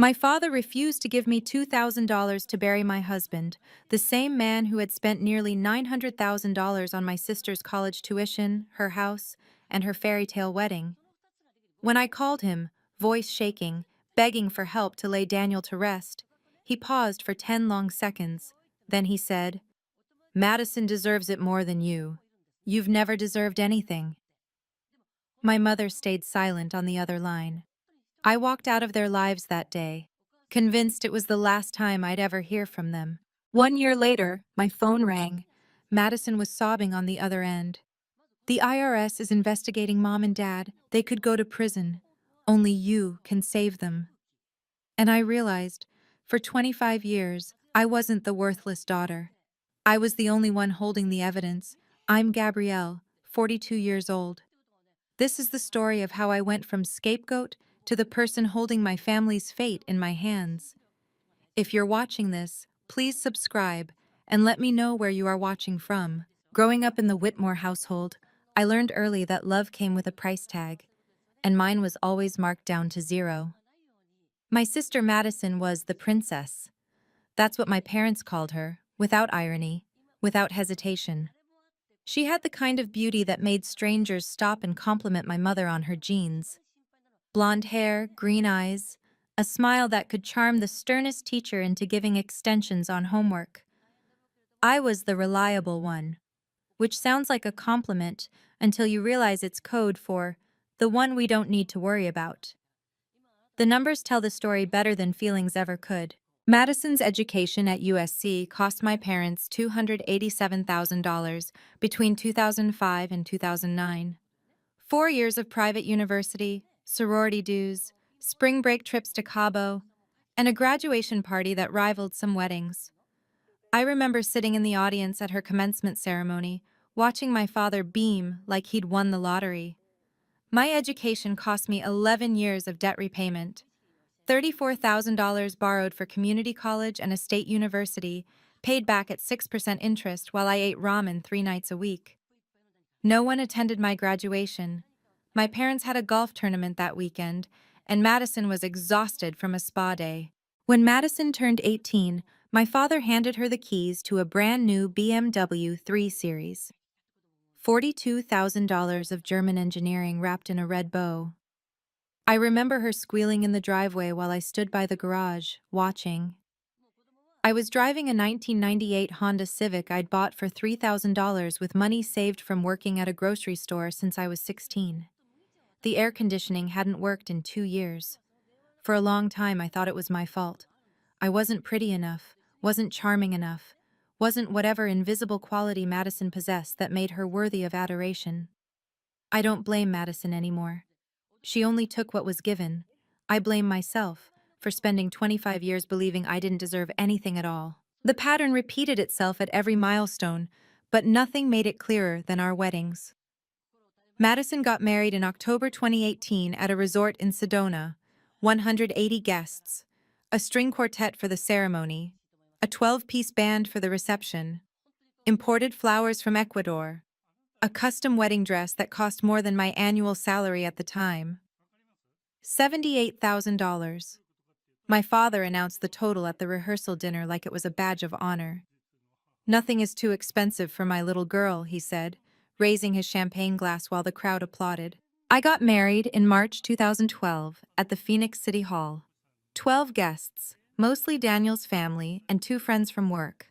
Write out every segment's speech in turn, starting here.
My father refused to give me $2,000 to bury my husband, the same man who had spent nearly $900,000 on my sister's college tuition, her house, and her fairy tale wedding. When I called him, voice shaking, begging for help to lay Daniel to rest, he paused for 10 long seconds. Then he said, "Madison deserves it more than you. You've never deserved anything." My mother stayed silent on the other line. I walked out of their lives that day, convinced it was the last time I'd ever hear from them. 1 year later, my phone rang. Madison was sobbing on the other end. "The IRS is investigating Mom and Dad. They could go to prison. Only you can save them." And I realized, for 25 years, I wasn't the worthless daughter. I was the only one holding the evidence. I'm Gabrielle, 42 years old. This is the story of how I went from scapegoat to the person holding my family's fate in my hands. If you're watching this, please subscribe and let me know where you are watching from. Growing up in the Whitmore household, I learned early that love came with a price tag, and mine was always marked down to 0. My sister Madison was the princess. That's what my parents called her, without irony, without hesitation. She had the kind of beauty that made strangers stop and compliment my mother on her genes. Blonde hair, green eyes, a smile that could charm the sternest teacher into giving extensions on homework. I was the reliable one, which sounds like a compliment until you realize it's code for the one we don't need to worry about. The numbers tell the story better than feelings ever could. Madison's education at USC cost my parents $287,000 between 2005 and 2009. 4 years of private university, sorority dues, spring break trips to Cabo, and a graduation party that rivaled some weddings. I remember sitting in the audience at her commencement ceremony, watching my father beam like he'd won the lottery. My education cost me 11 years of debt repayment. $34,000 borrowed for community college and a state university, paid back at 6% interest while I ate ramen 3 nights a week. No one attended my graduation. My parents had a golf tournament that weekend, and Madison was exhausted from a spa day. When Madison turned 18, my father handed her the keys to a brand new BMW 3 Series. $42,000 of German engineering wrapped in a red bow. I remember her squealing in the driveway while I stood by the garage, watching. I was driving a 1998 Honda Civic I'd bought for $3,000 with money saved from working at a grocery store since I was 16. The air conditioning hadn't worked in 2 years. For a long time, I thought it was my fault. I wasn't pretty enough, wasn't charming enough, wasn't whatever invisible quality Madison possessed that made her worthy of adoration. I don't blame Madison anymore. She only took what was given. I blame myself for spending 25 years believing I didn't deserve anything at all. The pattern repeated itself at every milestone, but nothing made it clearer than our weddings. Madison got married in October 2018 at a resort in Sedona, 180 guests, a string quartet for the ceremony, a 12-piece band for the reception, imported flowers from Ecuador, a custom wedding dress that cost more than my annual salary at the time. $78,000. My father announced the total at the rehearsal dinner like it was a badge of honor. "Nothing is too expensive for my little girl," he said, raising his champagne glass while the crowd applauded. I got married in March 2012 at the Phoenix City Hall. 12 guests, mostly Daniel's family and 2 friends from work.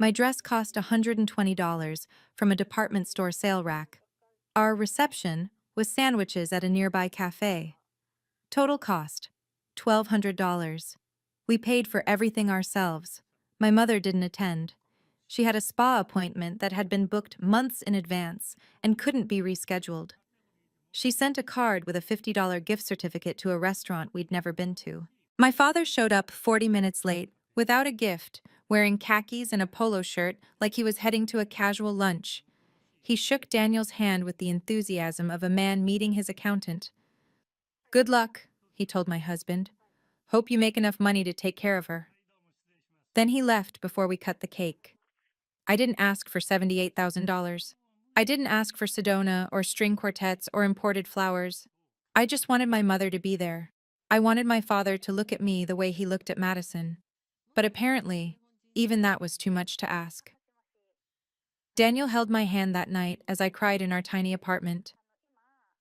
My dress cost $120 from a department store sale rack. Our reception was sandwiches at a nearby cafe. Total cost, $1,200. We paid for everything ourselves. My mother didn't attend. She had a spa appointment that had been booked months in advance and couldn't be rescheduled. She sent a card with a $50 gift certificate to a restaurant we'd never been to. My father showed up 40 minutes late, without a gift, wearing khakis and a polo shirt like he was heading to a casual lunch. He shook Daniel's hand with the enthusiasm of a man meeting his accountant. "Good luck," he told my husband. "Hope you make enough money to take care of her." Then he left before we cut the cake. I didn't ask for $78,000. I didn't ask for Sedona or string quartets or imported flowers. I just wanted my mother to be there. I wanted my father to look at me the way he looked at Madison, but apparently, even that was too much to ask. Daniel held my hand that night as I cried in our tiny apartment.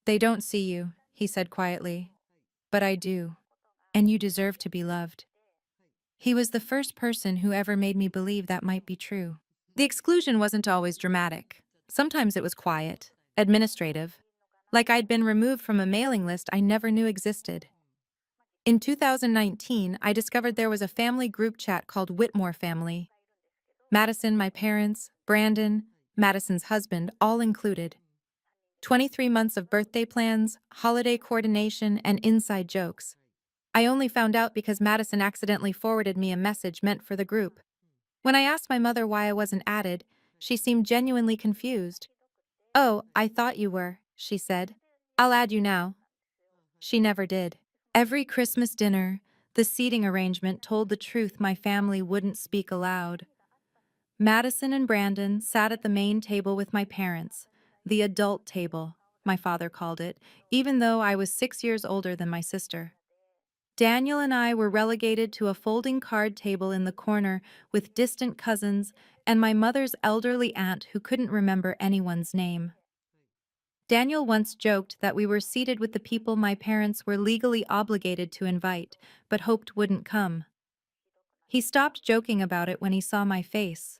They don't see you, he said quietly, but I do, and you deserve to be loved. He was the first person who ever made me believe that might be true. The exclusion wasn't always dramatic. Sometimes it was quiet, administrative, like I'd been removed from a mailing list I never knew existed. In 2019, I discovered there was a family group chat called Whitmore Family. Madison, my parents, Brandon, Madison's husband, all included. 23 months of birthday plans, holiday coordination, and inside jokes. I only found out because Madison accidentally forwarded me a message meant for the group. When I asked my mother why I wasn't added, she seemed genuinely confused. "Oh, I thought you were," she said. "I'll add you now." She never did. Every Christmas dinner, the seating arrangement told the truth my family wouldn't speak aloud. Madison and Brandon sat at the main table with my parents, the adult table, my father called it, even though I was 6 years older than my sister. Daniel and I were relegated to a folding card table in the corner with distant cousins and my mother's elderly aunt who couldn't remember anyone's name. Daniel once joked that we were seated with the people my parents were legally obligated to invite, but hoped wouldn't come. He stopped joking about it when he saw my face.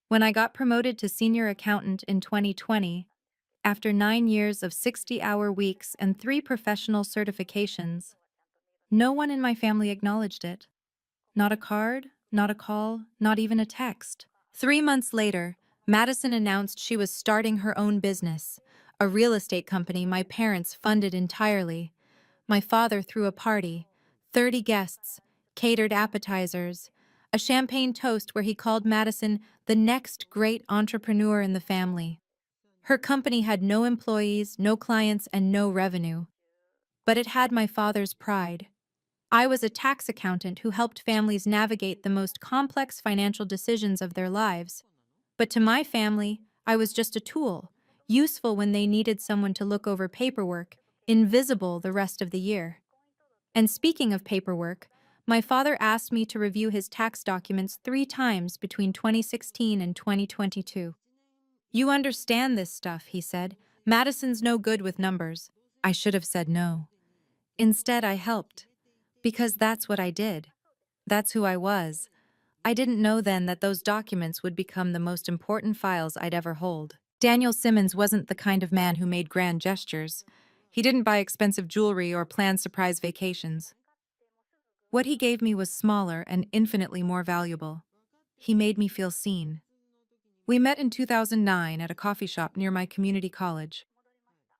When I got promoted to senior accountant in 2020, after 9 years of 60-hour weeks and 3 professional certifications, no one in my family acknowledged it. Not a card, not a call, not even a text. 3 months later, Madison announced she was starting her own business, a real estate company my parents funded entirely. My father threw a party, 30 guests, catered appetizers, a champagne toast where he called Madison the next great entrepreneur in the family. Her company had no employees, no clients, and no revenue. But it had my father's pride. I was a tax accountant who helped families navigate the most complex financial decisions of their lives. But to my family, I was just a tool, useful when they needed someone to look over paperwork, invisible the rest of the year. And speaking of paperwork, my father asked me to review his tax documents 3 times between 2016 and 2022. "You understand this stuff," he said. "Madison's no good with numbers." I should have said no. Instead, I helped. Because that's what I did. That's who I was. I didn't know then that those documents would become the most important files I'd ever hold. Daniel Simmons wasn't the kind of man who made grand gestures. He didn't buy expensive jewelry or plan surprise vacations. What he gave me was smaller and infinitely more valuable. He made me feel seen. We met in 2009 at a coffee shop near my community college.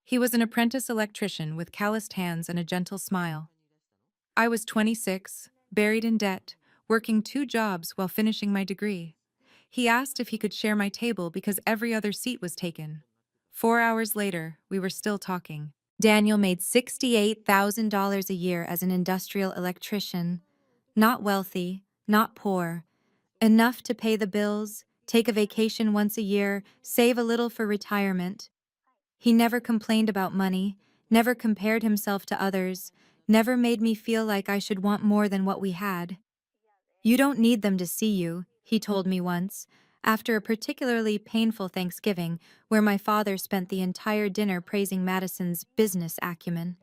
He was an apprentice electrician with calloused hands and a gentle smile. I was 26, buried in debt, working 2 jobs while finishing my degree. He asked if he could share my table because every other seat was taken. 4 hours later, we were still talking. Daniel made $68,000 a year as an industrial electrician. Not wealthy, not poor. Enough to pay the bills, take a vacation once a year, save a little for retirement. He never complained about money, never compared himself to others, never made me feel like I should want more than what we had. "You don't need them to see you," he told me once, after a particularly painful Thanksgiving where my father spent the entire dinner praising Madison's business acumen.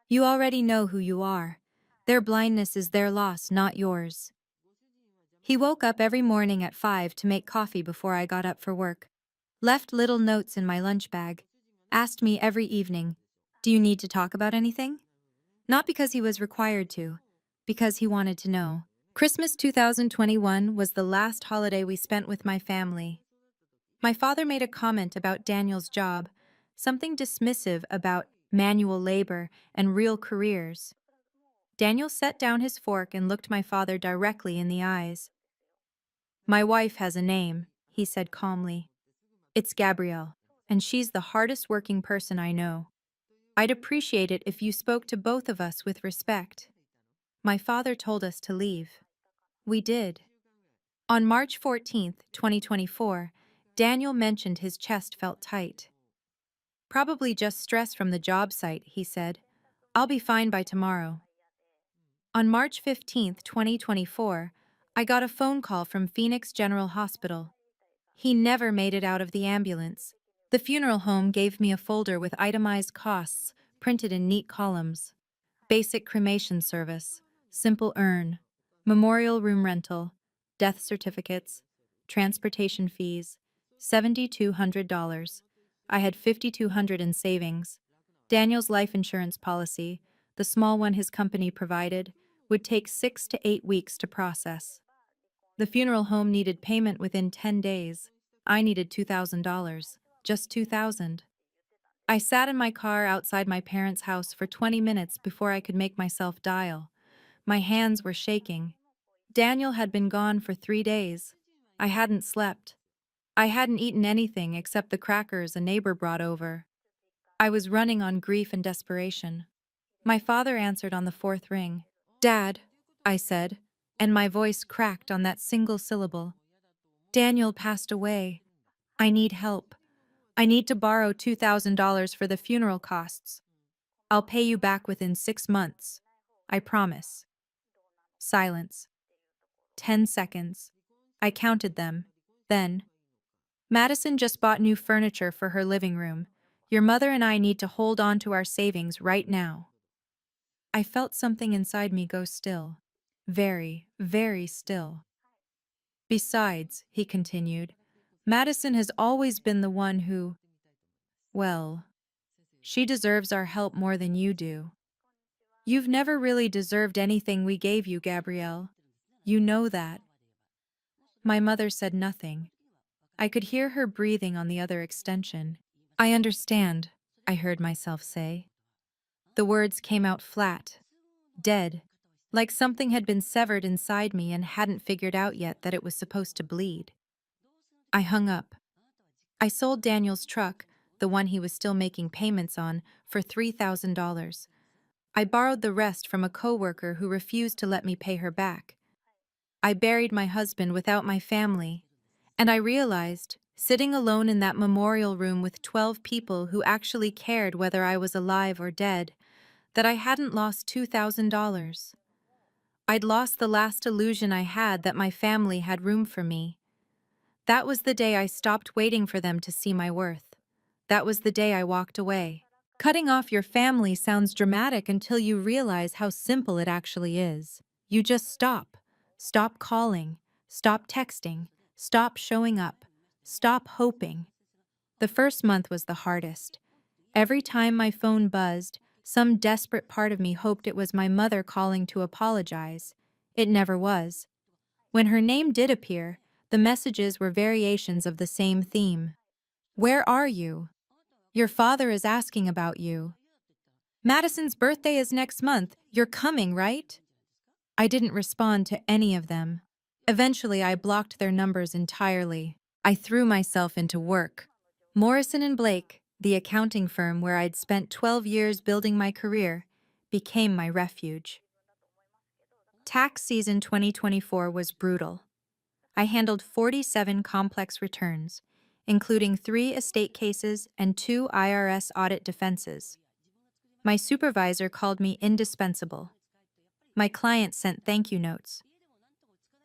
"You already know who you are. Their blindness is their loss, not yours." He woke up every morning at 5 to make coffee before I got up for work, left little notes in my lunch bag, asked me every evening, "Do you need to talk about anything?" Not because he was required to, because he wanted to know. Christmas 2021 was the last holiday we spent with my family. My father made a comment about Daniel's job, something dismissive about manual labor and real careers. Daniel set down his fork and looked my father directly in the eyes. "My wife has a name," he said calmly. "It's Gabrielle, and she's the hardest working person I know. I'd appreciate it if you spoke to both of us with respect." My father told us to leave. We did. On March 14th, 2024, Daniel mentioned his chest felt tight. "Probably just stress from the job site," he said. "I'll be fine by tomorrow." On March 15th, 2024, I got a phone call from Phoenix General Hospital. He never made it out of the ambulance. The funeral home gave me a folder with itemized costs printed in neat columns. Basic cremation service, simple urn, memorial room rental, death certificates, transportation fees, $7,200. I had $5,200 in savings. Daniel's life insurance policy, the small one his company provided, would take 6 to 8 weeks to process. The funeral home needed payment within 10 days. I needed $2,000, just 2,000. I sat in my car outside my parents' house for 20 minutes before I could make myself dial. My hands were shaking. Daniel had been gone for 3 days. I hadn't slept. I hadn't eaten anything except the crackers a neighbor brought over. I was running on grief and desperation. My father answered on the fourth ring. "Dad," I said, and my voice cracked on that single syllable. "Daniel passed away. I need help. I need to borrow $2,000 for the funeral costs. I'll pay you back within 6 months. I promise." Silence. 10 seconds. I counted them. Then, "Madison just bought new furniture for her living room. Your mother and I need to hold on to our savings right now." I felt something inside me go still. Very, very still. "Besides," he continued, "Madison has always been the one who, well, she deserves our help more than you do. You've never really deserved anything we gave you, Gabrielle. You know that." My mother said nothing. I could hear her breathing on the other extension. "I understand," I heard myself say. The words came out flat, dead, like something had been severed inside me and hadn't figured out yet that it was supposed to bleed. I hung up. I sold Daniel's truck, the one he was still making payments on, for $3,000. I borrowed the rest from a coworker who refused to let me pay her back. I buried my husband without my family, and I realized, sitting alone in that memorial room with 12 people who actually cared whether I was alive or dead, that I hadn't lost $2,000. I'd lost the last illusion I had that my family had room for me. That was the day I stopped waiting for them to see my worth. That was the day I walked away. Cutting off your family sounds dramatic until you realize how simple it actually is. You just stop. Stop calling. Stop texting. Stop showing up. Stop hoping. The first month was the hardest. Every time my phone buzzed, some desperate part of me hoped it was my mother calling to apologize. It never was. When her name did appear, the messages were variations of the same theme. "Where are you? Your father is asking about you. Madison's birthday is next month. You're coming, right?" I didn't respond to any of them. Eventually, I blocked their numbers entirely. I threw myself into work. Morrison and Blake, the accounting firm where I'd spent 12 years building my career, became my refuge. Tax season 2024 was brutal. I handled 47 complex returns, including 3 estate cases and 2 IRS audit defenses. My supervisor called me indispensable. My clients sent thank you notes.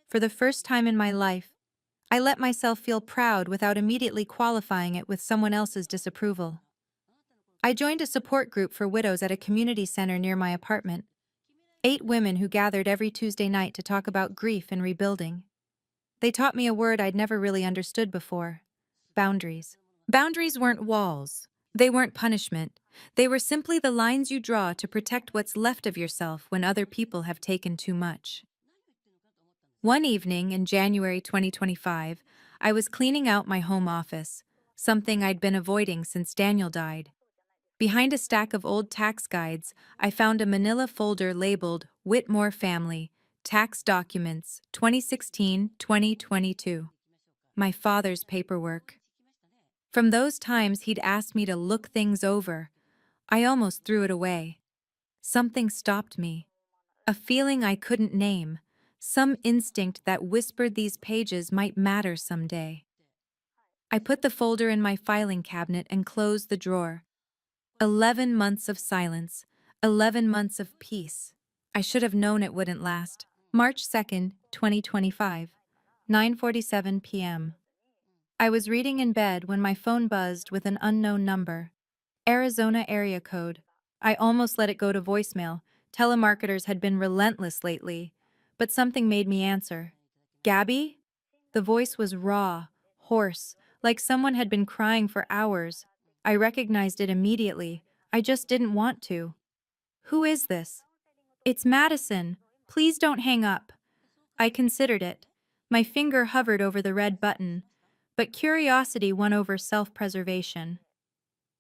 For the first time in my life, I let myself feel proud without immediately qualifying it with someone else's disapproval. I joined a support group for widows at a community center near my apartment. 8 women who gathered every Tuesday night to talk about grief and rebuilding. They taught me a word I'd never really understood before: boundaries. Boundaries weren't walls. They weren't punishment. They were simply the lines you draw to protect what's left of yourself when other people have taken too much. One evening in January 2025, I was cleaning out my home office, something I'd been avoiding since Daniel died. Behind a stack of old tax guides, I found a manila folder labeled Whitmore Family, Tax Documents, 2016-2022. My father's paperwork. From those times he'd asked me to look things over, I almost threw it away. Something stopped me. A feeling I couldn't name. Some instinct that whispered these pages might matter someday. I put the folder in my filing cabinet and closed the drawer. 11 months of silence. 11 months of peace. I should have known it wouldn't last. March 2nd, 2025, 9:47 p.m. I was reading in bed when my phone buzzed with an unknown number. Arizona area code. I almost let it go to voicemail. Telemarketers had been relentless lately. But something made me answer. Gabby? The voice was raw, hoarse, like someone had been crying for hours. I recognized it immediately. I just didn't want to. Who is this? It's Madison. Please don't hang up. I considered it. My finger hovered over the red button, but curiosity won over self-preservation.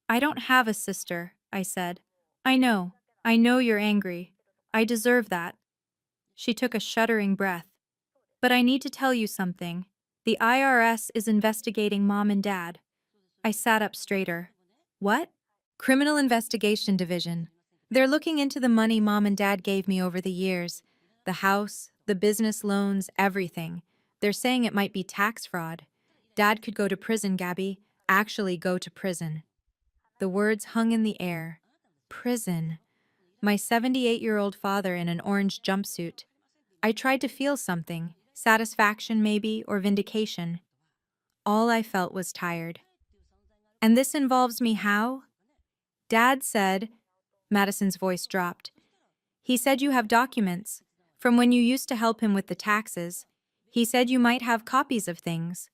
I don't have a sister, I said. I know you're angry. I deserve that. She took a shuddering breath. But I need to tell you something. The IRS is investigating Mom and Dad. I sat up straighter. What? Criminal Investigation Division. They're looking into the money Mom and Dad gave me over the years. The house, the business loans, everything. They're saying it might be tax fraud. Dad could go to prison, Gabby. Actually go to prison. The words hung in the air. Prison. My 78-year-old father in an orange jumpsuit. I tried to feel something, satisfaction maybe, or vindication. All I felt was tired. And this involves me how? Dad said, Madison's voice dropped. He said you have documents, from when you used to help him with the taxes. He said you might have copies of things.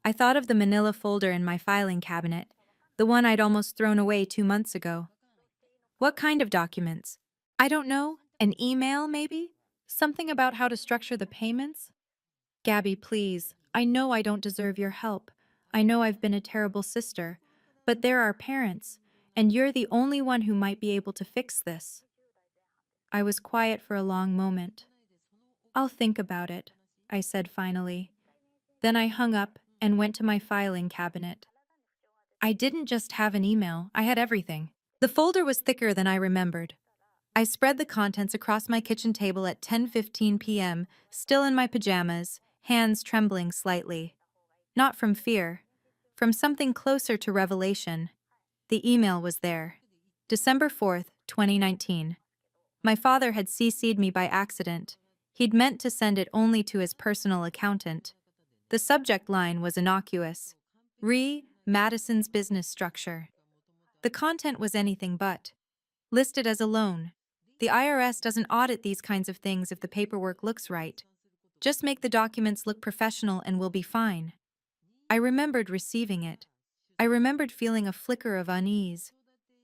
I thought of the manila folder in my filing cabinet, the one I'd almost thrown away 2 months ago. What kind of documents? I don't know. An email, maybe? Something about how to structure the payments? Gabby, please. I know I don't deserve your help. I know I've been a terrible sister. But they're our parents, and you're the only one who might be able to fix this. I was quiet for a long moment. I'll think about it, I said finally. Then I hung up and went to my filing cabinet. I didn't just have an email, I had everything. The folder was thicker than I remembered. I spread the contents across my kitchen table at 10:15 p.m., still in my pajamas, hands trembling slightly. Not from fear, from something closer to revelation. The email was there. December 4th, 2019. My father had CC'd me by accident. He'd meant to send it only to his personal accountant. The subject line was innocuous. Madison's business structure. The content was anything but. Listed as a loan. The IRS doesn't audit these kinds of things if the paperwork looks right. Just make the documents look professional and we'll be fine. I remembered receiving it. I remembered feeling a flicker of unease.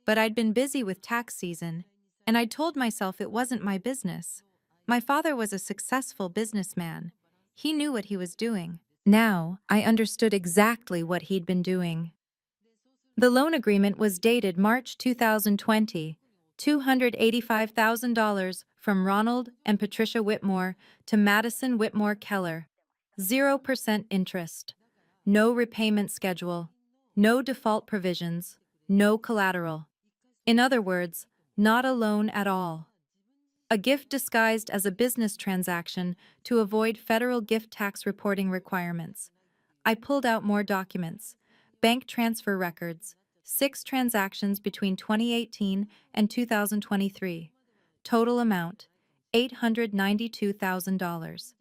But I'd been busy with tax season, and I'd told myself it wasn't my business. My father was a successful businessman. He knew what he was doing. Now, I understood exactly what he'd been doing. The loan agreement was dated March 2020. $285,000 from Ronald and Patricia Whitmore to Madison Whitmore Keller. 0% interest. No repayment schedule. No default provisions. No collateral. In other words, not a loan at all. A gift disguised as a business transaction to avoid federal gift tax reporting requirements. I pulled out more documents. Bank transfer records. 6 transactions between 2018 and 2023. Total amount, $892,000.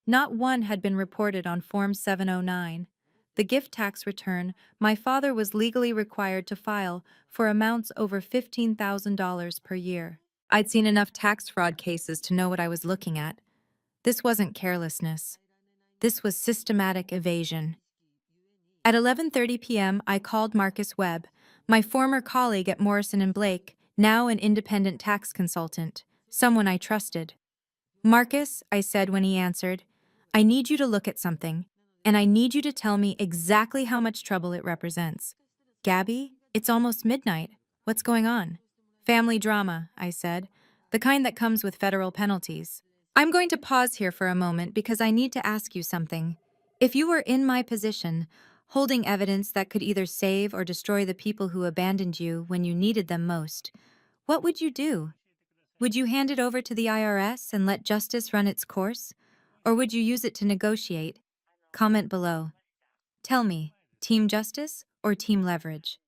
Not one had been reported on Form 709. The gift tax return my father was legally required to file for amounts over $15,000 per year. I'd seen enough tax fraud cases to know what I was looking at. This wasn't carelessness. This was systematic evasion. At 11:30 p.m., I called Marcus Webb, my former colleague at Morrison & Blake, now an independent tax consultant, someone I trusted. Marcus, I said when he answered, I need you to look at something, and I need you to tell me exactly how much trouble it represents. Gabby, it's almost midnight. What's going on? Family drama, I said, the kind that comes with federal penalties. I'm going to pause here for a moment because I need to ask you something. If you were in my position, holding evidence that could either save or destroy the people who abandoned you when you needed them most, what would you do? Would you hand it over to the IRS and let justice run its course? Or would you use it to negotiate? Comment below. Tell me, Team Justice or Team Leverage?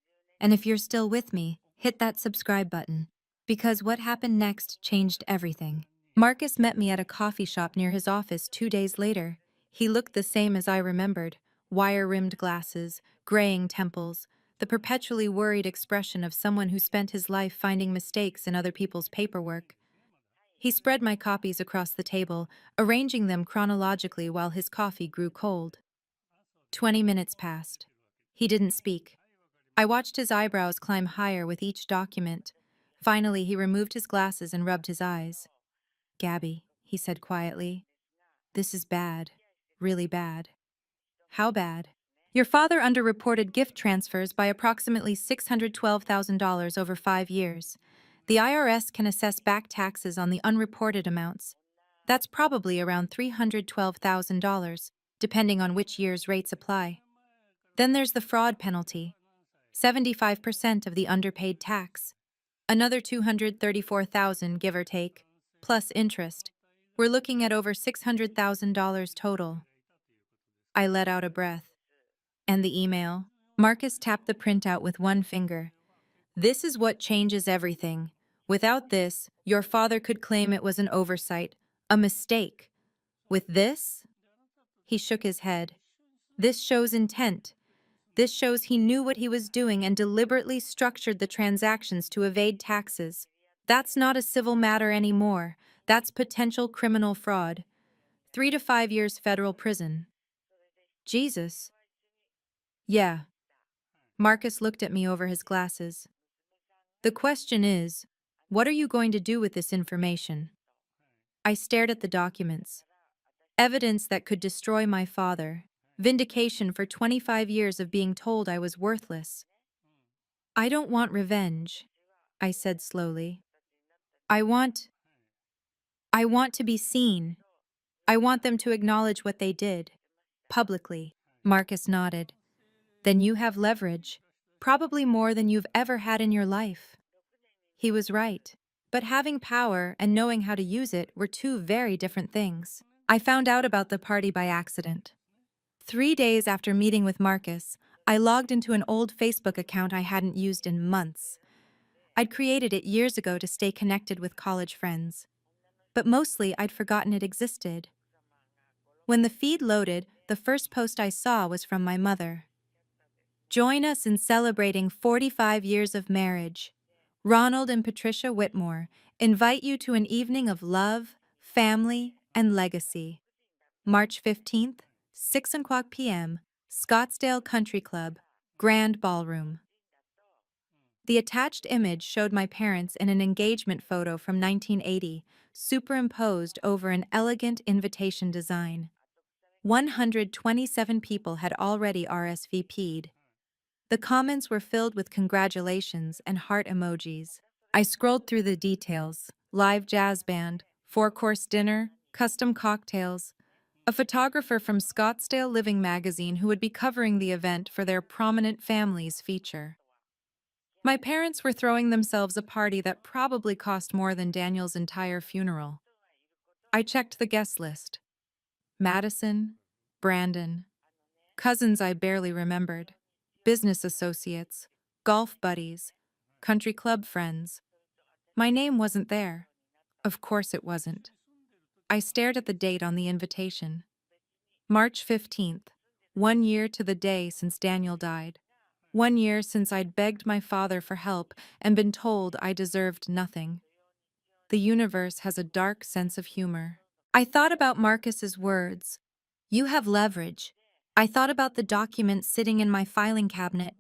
And if you're still with me, hit that subscribe button. Because what happened next changed everything. Marcus met me at a coffee shop near his office 2 days later. He looked the same as I remembered: wire-rimmed glasses, graying temples, the perpetually worried expression of someone who spent his life finding mistakes in other people's paperwork. He spread my copies across the table, arranging them chronologically while his coffee grew cold. 20 minutes passed. He didn't speak. I watched his eyebrows climb higher with each document. Finally, he removed his glasses and rubbed his eyes. "Gabby," he said quietly, "this is bad. Really bad." "How bad?" "Your father underreported gift transfers by approximately $612,000 over 5 years. The IRS can assess back taxes on the unreported amounts. That's probably around $312,000, depending on which year's rates apply. Then there's the fraud penalty, 75% of the underpaid tax. Another 234,000, give or take, plus interest. We're looking at over $600,000 total." I let out a breath. "And the email?" Marcus tapped the printout with one finger. "This is what changes everything. Without this, your father could claim it was an oversight, a mistake. With this?" He shook his head. "This shows intent. This shows he knew what he was doing and deliberately structured the transactions to evade taxes. That's not a civil matter anymore. That's potential criminal fraud. 3 to 5 years federal prison." "Jesus." "Yeah." Marcus looked at me over his glasses. "The question is, what are you going to do with this information?" I stared at the documents. Evidence that could destroy my father. Vindication for 25 years of being told I was worthless. "I don't want revenge," I said slowly. I want to be seen. I want them to acknowledge what they did. Publicly." Marcus nodded. "Then you have leverage. Probably more than you've ever had in your life." He was right. But having power and knowing how to use it were two very different things. I found out about the party by accident. 3 days after meeting with Marcus, I logged into an old Facebook account I hadn't used in months. I'd created it years ago to stay connected with college friends. But mostly I'd forgotten it existed. When the feed loaded, the first post I saw was from my mother. "Join us in celebrating 45 years of marriage. Ronald and Patricia Whitmore invite you to an evening of love, family, and legacy. March 15th, 6 o'clock p.m., Scottsdale Country Club, Grand Ballroom." The attached image showed my parents in an engagement photo from 1980, superimposed over an elegant invitation design. 127 people had already RSVP'd. The comments were filled with congratulations and heart emojis. I scrolled through the details: live jazz band, four-course dinner, custom cocktails, a photographer from Scottsdale Living magazine who would be covering the event for their Prominent Families feature. My parents were throwing themselves a party that probably cost more than Daniel's entire funeral. I checked the guest list. Madison, Brandon, cousins I barely remembered, business associates, golf buddies, country club friends. My name wasn't there. Of course it wasn't. I stared at the date on the invitation. March 15th, 1 year to the day since Daniel died. 1 year since I'd begged my father for help and been told I deserved nothing. The universe has a dark sense of humor. I thought about Marcus's words. "You have leverage." I thought about the documents sitting in my filing cabinet.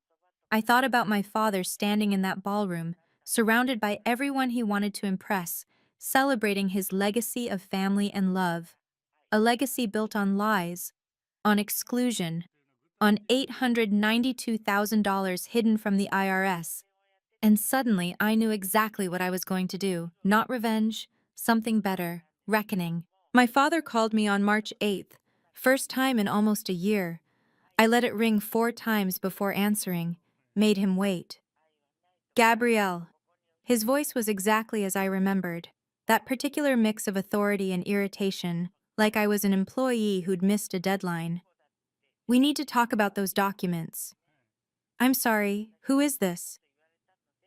I thought about my father standing in that ballroom, surrounded by everyone he wanted to impress, celebrating his legacy of family and love. A legacy built on lies, on exclusion, on $892,000 hidden from the IRS. And suddenly I knew exactly what I was going to do. Not revenge, something better, reckoning. My father called me on March 8th, first time in almost a year. I let it ring 4 times before answering, made him wait. "Gabrielle." His voice was exactly as I remembered, that particular mix of authority and irritation, like I was an employee who'd missed a deadline. "We need to talk about those documents." "I'm sorry, who is this?"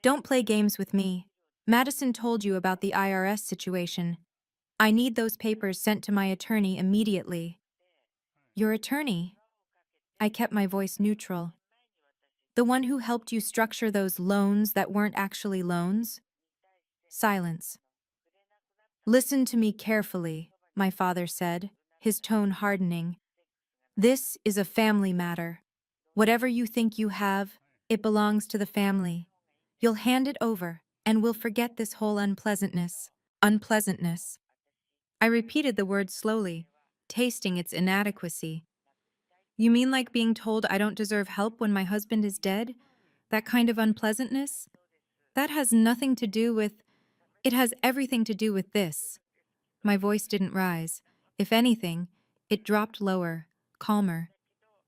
"Don't play games with me." Madison told you about the IRS situation. I need those papers sent to my attorney immediately. Your attorney? I kept my voice neutral. The one who helped you structure those loans that weren't actually loans? Silence. Listen to me carefully, my father said, his tone hardening. This is a family matter. Whatever you think you have, it belongs to the family. You'll hand it over, and we'll forget this whole unpleasantness. Unpleasantness. I repeated the word slowly, tasting its inadequacy. You mean like being told I don't deserve help when my husband is dead? That kind of unpleasantness? That has nothing to do with. It has everything to do with this. My voice didn't rise. If anything, it dropped lower, calmer.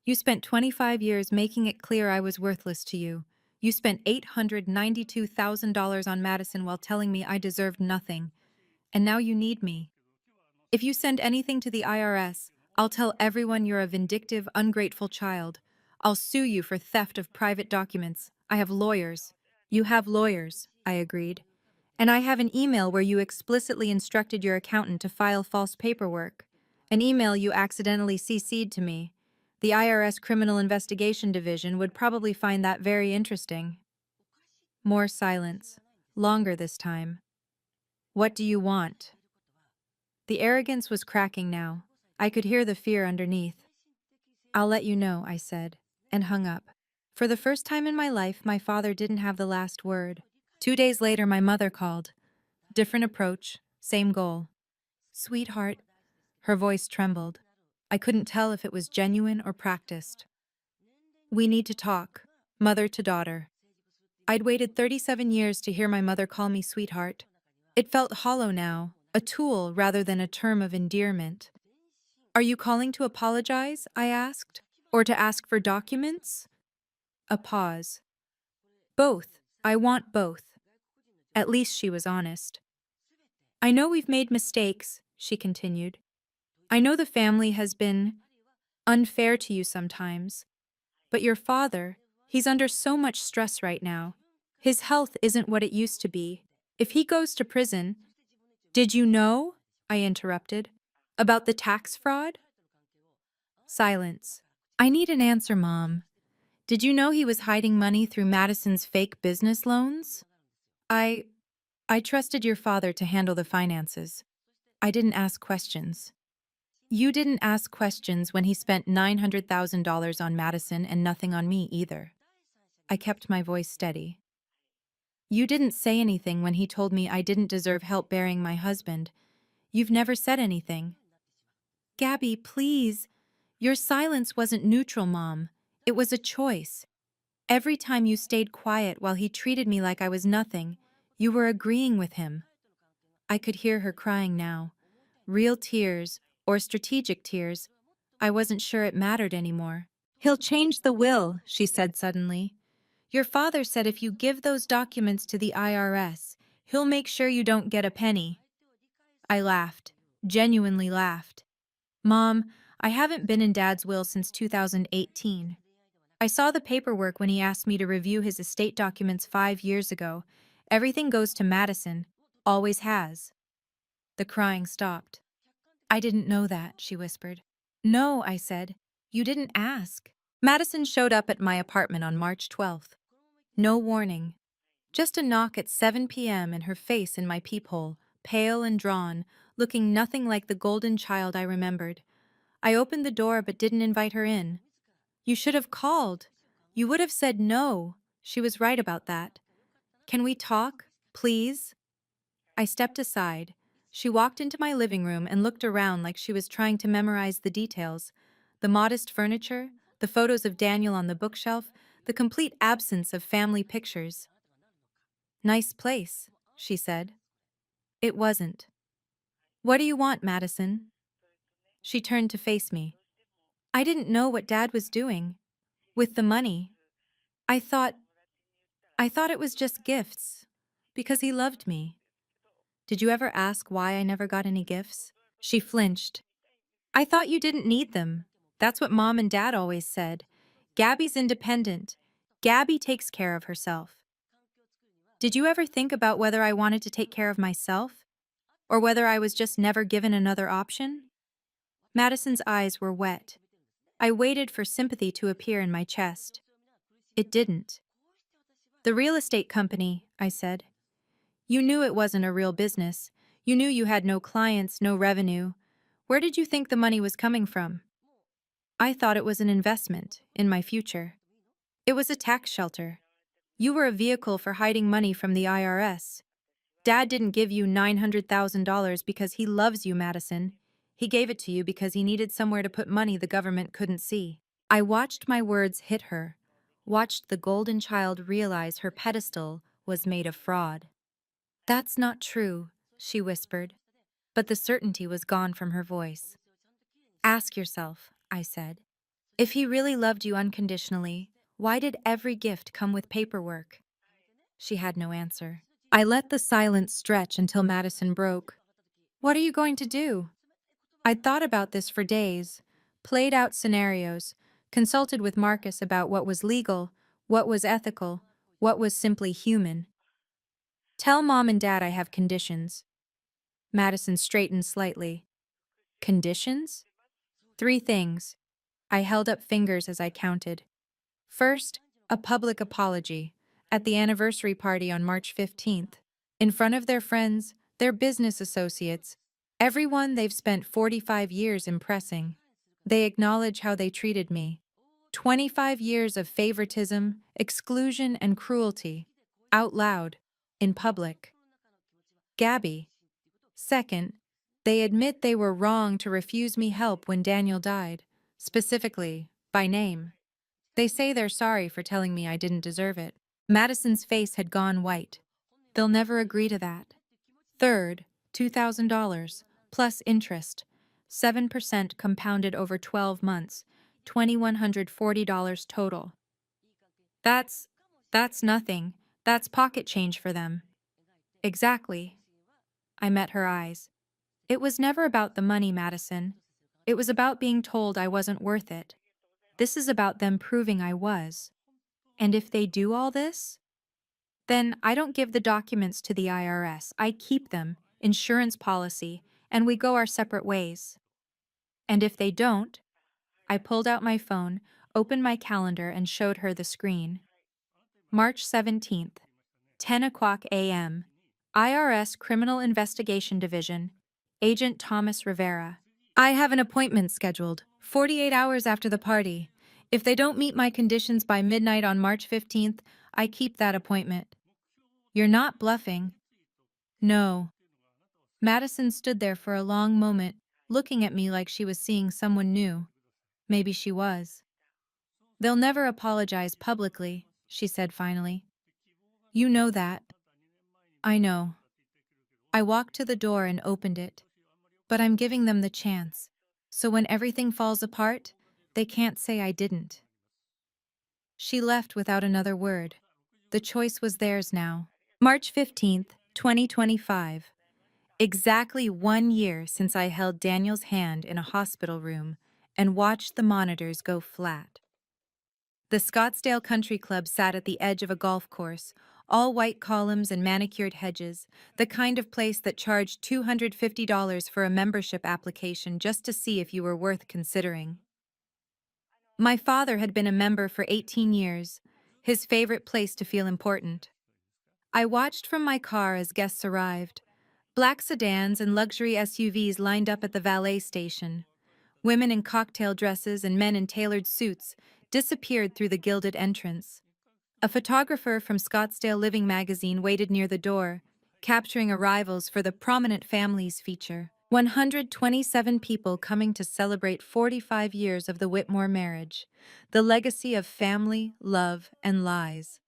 You spent 25 years making it clear I was worthless to you. You spent $892,000 on Madison while telling me I deserved nothing. And now you need me. If you send anything to the IRS, I'll tell everyone you're a vindictive, ungrateful child. I'll sue you for theft of private documents. I have lawyers. You have lawyers, I agreed. And I have an email where you explicitly instructed your accountant to file false paperwork. An email you accidentally CC'd to me. The IRS Criminal Investigation Division would probably find that very interesting. More silence. Longer this time. What do you want? The arrogance was cracking now. I could hear the fear underneath. I'll let you know, I said, and hung up. For the first time in my life, my father didn't have the last word. 2 days later, my mother called. Different approach, same goal. Sweetheart. Her voice trembled. I couldn't tell if it was genuine or practiced. We need to talk, mother to daughter. I'd waited 37 years to hear my mother call me sweetheart. It felt hollow now, a tool rather than a term of endearment. Are you calling to apologize? I asked. Or to ask for documents? A pause. Both. I want both. At least she was honest. I know we've made mistakes, she continued. I know the family has been unfair to you sometimes. But your father, he's under so much stress right now. His health isn't what it used to be. If he goes to prison, did you know? I interrupted. About the tax fraud? Silence. I need an answer, Mom. Did you know he was hiding money through Madison's fake business loans? I trusted your father to handle the finances. I didn't ask questions. You didn't ask questions when he spent $900,000 on Madison and nothing on me either. I kept my voice steady. You didn't say anything when he told me I didn't deserve help burying my husband. You've never said anything. Gabby, please. Your silence wasn't neutral, Mom. It was a choice. Every time you stayed quiet while he treated me like I was nothing, you were agreeing with him. I could hear her crying now. Real tears, or strategic tears. I wasn't sure it mattered anymore. He'll change the will, she said suddenly. Your father said if you give those documents to the IRS, he'll make sure you don't get a penny. I laughed, genuinely laughed. Mom, I haven't been in Dad's will since 2018. I saw the paperwork when he asked me to review his estate documents 5 years ago. Everything goes to Madison. Always has. The crying stopped. I didn't know that, she whispered. No, I said. You didn't ask. Madison showed up at my apartment on March 12th. No warning. Just a knock at 7 p.m. and her face in my peephole, pale and drawn, looking nothing like the golden child I remembered. I opened the door but didn't invite her in. You should have called. You would have said no. She was right about that. Can we talk, please? I stepped aside. She walked into my living room and looked around like she was trying to memorize the details. The modest furniture, the photos of Daniel on the bookshelf, the complete absence of family pictures. Nice place, she said. It wasn't. What do you want, Madison? She turned to face me. I didn't know what Dad was doing. With the money. I thought it was just gifts. Because he loved me. Did you ever ask why I never got any gifts? She flinched. I thought you didn't need them. That's what Mom and Dad always said. Gabby's independent. Gabby takes care of herself. Did you ever think about whether I wanted to take care of myself? Or whether I was just never given another option? Madison's eyes were wet. I waited for sympathy to appear in my chest. It didn't. The real estate company, I said. You knew it wasn't a real business. You knew you had no clients, no revenue. Where did you think the money was coming from? I thought it was an investment in my future. It was a tax shelter. You were a vehicle for hiding money from the IRS. Dad didn't give you $900,000 because he loves you, Madison. He gave it to you because he needed somewhere to put money the government couldn't see. I watched my words hit her, watched the golden child realize her pedestal was made of fraud. That's not true, she whispered, but the certainty was gone from her voice. Ask yourself, I said. If he really loved you unconditionally, why did every gift come with paperwork? She had no answer. I let the silence stretch until Madison broke. What are you going to do? I'd thought about this for days, played out scenarios, consulted with Marcus about what was legal, what was ethical, what was simply human. Tell Mom and Dad I have conditions. Madison straightened slightly. Conditions? 3 things. I held up fingers as I counted. First, a public apology, at the anniversary party on March 15th, in front of their friends, their business associates, everyone they've spent 45 years impressing. They acknowledge how they treated me. 25 years of favoritism, exclusion, and cruelty, out loud, in public. Gabby. Second, they admit they were wrong to refuse me help when Daniel died, specifically, by name. They say they're sorry for telling me I didn't deserve it. Madison's face had gone white. They'll never agree to that. Third, $2,000, plus interest, 7% compounded over 12 months, $2,140 total. That's nothing. That's pocket change for them. Exactly. I met her eyes. It was never about the money, Madison. It was about being told I wasn't worth it. This is about them proving I was. And if they do all this, then I don't give the documents to the IRS. I keep them, insurance policy, and we go our separate ways. And if they don't, I pulled out my phone, opened my calendar, and showed her the screen. March 17th, 10 o'clock a.m., IRS Criminal Investigation Division, Agent Thomas Rivera. I have an appointment scheduled, 48 hours after the party. If they don't meet my conditions by midnight on March 15th, I keep that appointment. You're not bluffing. No. Madison stood there for a long moment, looking at me like she was seeing someone new. Maybe she was. They'll never apologize publicly, she said finally. You know that. I know. I walked to the door and opened it. But I'm giving them the chance. So when everything falls apart, they can't say I didn't. She left without another word. The choice was theirs now. March 15th, 2025. Exactly 1 year since I held Daniel's hand in a hospital room and watched the monitors go flat. The Scottsdale Country Club sat at the edge of a golf course, all white columns and manicured hedges, the kind of place that charged $250 for a membership application just to see if you were worth considering. My father had been a member for 18 years, his favorite place to feel important. I watched from my car as guests arrived. Black sedans and luxury SUVs lined up at the valet station. Women in cocktail dresses and men in tailored suits disappeared through the gilded entrance. A photographer from Scottsdale Living magazine waited near the door, capturing arrivals for the Prominent Families feature. 127 people coming to celebrate 45 years of the Whitmore marriage, the legacy of family, love, and lies.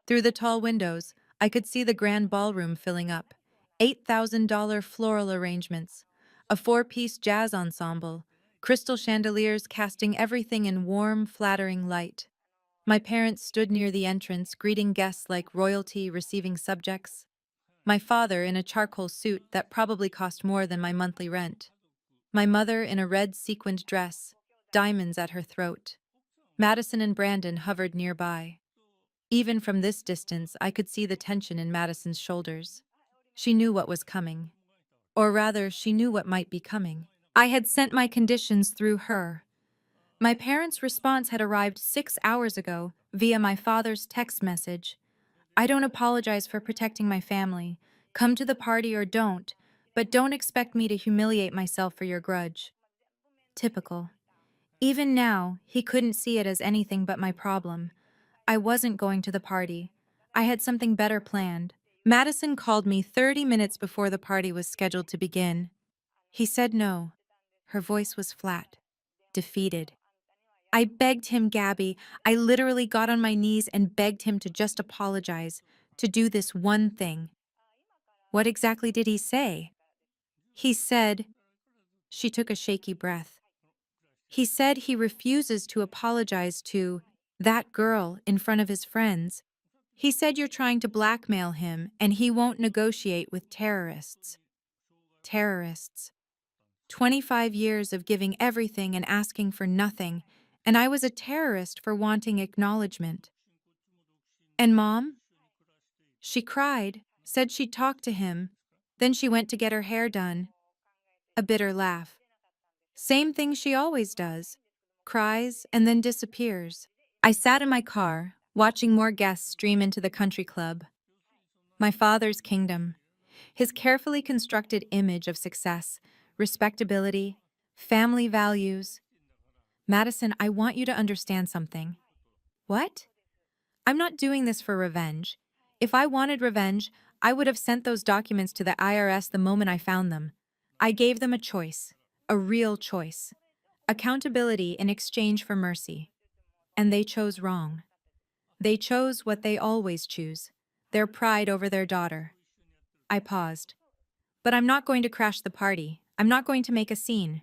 Through the tall windows, I could see the grand ballroom filling up. $8,000 floral arrangements, a 4-piece jazz ensemble, crystal chandeliers casting everything in warm, flattering light. My parents stood near the entrance, greeting guests like royalty receiving subjects. My father in a charcoal suit that probably cost more than my monthly rent. My mother in a red sequined dress, diamonds at her throat. Madison and Brandon hovered nearby. Even from this distance, I could see the tension in Madison's shoulders. She knew what was coming. Or rather, she knew what might be coming. I had sent my conditions through her. My parents' response had arrived 6 hours ago via my father's text message. I don't apologize for protecting my family. Come to the party or don't, but don't expect me to humiliate myself for your grudge. Typical. Even now, he couldn't see it as anything but my problem. I wasn't going to the party. I had something better planned. Madison called me 30 minutes before the party was scheduled to begin. He said no. Her voice was flat, defeated. I begged him, Gabby. I literally got on my knees and begged him to just apologize, to do this one thing. What exactly did he say? He said, she took a shaky breath. He said he refuses to apologize to that girl in front of his friends. He said you're trying to blackmail him and he won't negotiate with terrorists. Terrorists. 25 years of giving everything and asking for nothing, and I was a terrorist for wanting acknowledgement. And Mom? She cried, said she'd talk to him. Then she went to get her hair done. A bitter laugh. Same thing she always does. Cries and then disappears. I sat in my car, watching more guests stream into the country club. My father's kingdom. His carefully constructed image of success, respectability, family values. Madison, I want you to understand something. What? I'm not doing this for revenge. If I wanted revenge, I would have sent those documents to the IRS the moment I found them. I gave them a choice, a real choice. Accountability in exchange for mercy. And they chose wrong. They chose what they always choose, their pride over their daughter. I paused. But I'm not going to crash the party. I'm not going to make a scene.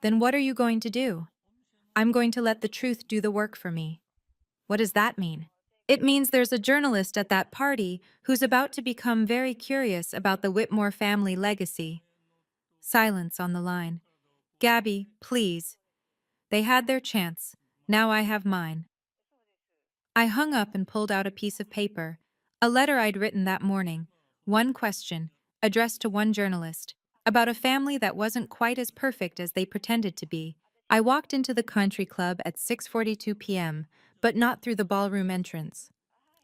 Then what are you going to do? I'm going to let the truth do the work for me. What does that mean? It means there's a journalist at that party who's about to become very curious about the Whitmore family legacy. Silence on the line. Gabby, please. They had their chance. Now I have mine. I hung up and pulled out a piece of paper, a letter I'd written that morning. One question, addressed to one journalist, about a family that wasn't quite as perfect as they pretended to be. I walked into the country club at 6:42 p.m., but not through the ballroom entrance.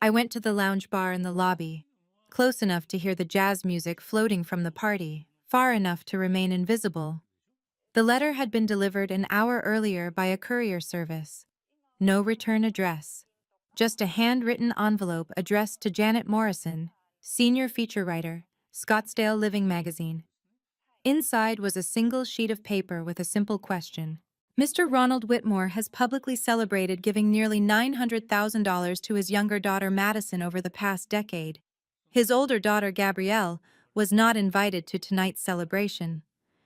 I went to the lounge bar in the lobby, close enough to hear the jazz music floating from the party, far enough to remain invisible. The letter had been delivered an hour earlier by a courier service. No return address. Just a handwritten envelope addressed to Janet Morrison, senior feature writer, Scottsdale Living Magazine. Inside was a single sheet of paper with a simple question. Mr. Ronald Whitmore has publicly celebrated giving nearly $900,000 to his younger daughter Madison over the past decade. His older daughter Gabrielle was not invited to tonight's celebration.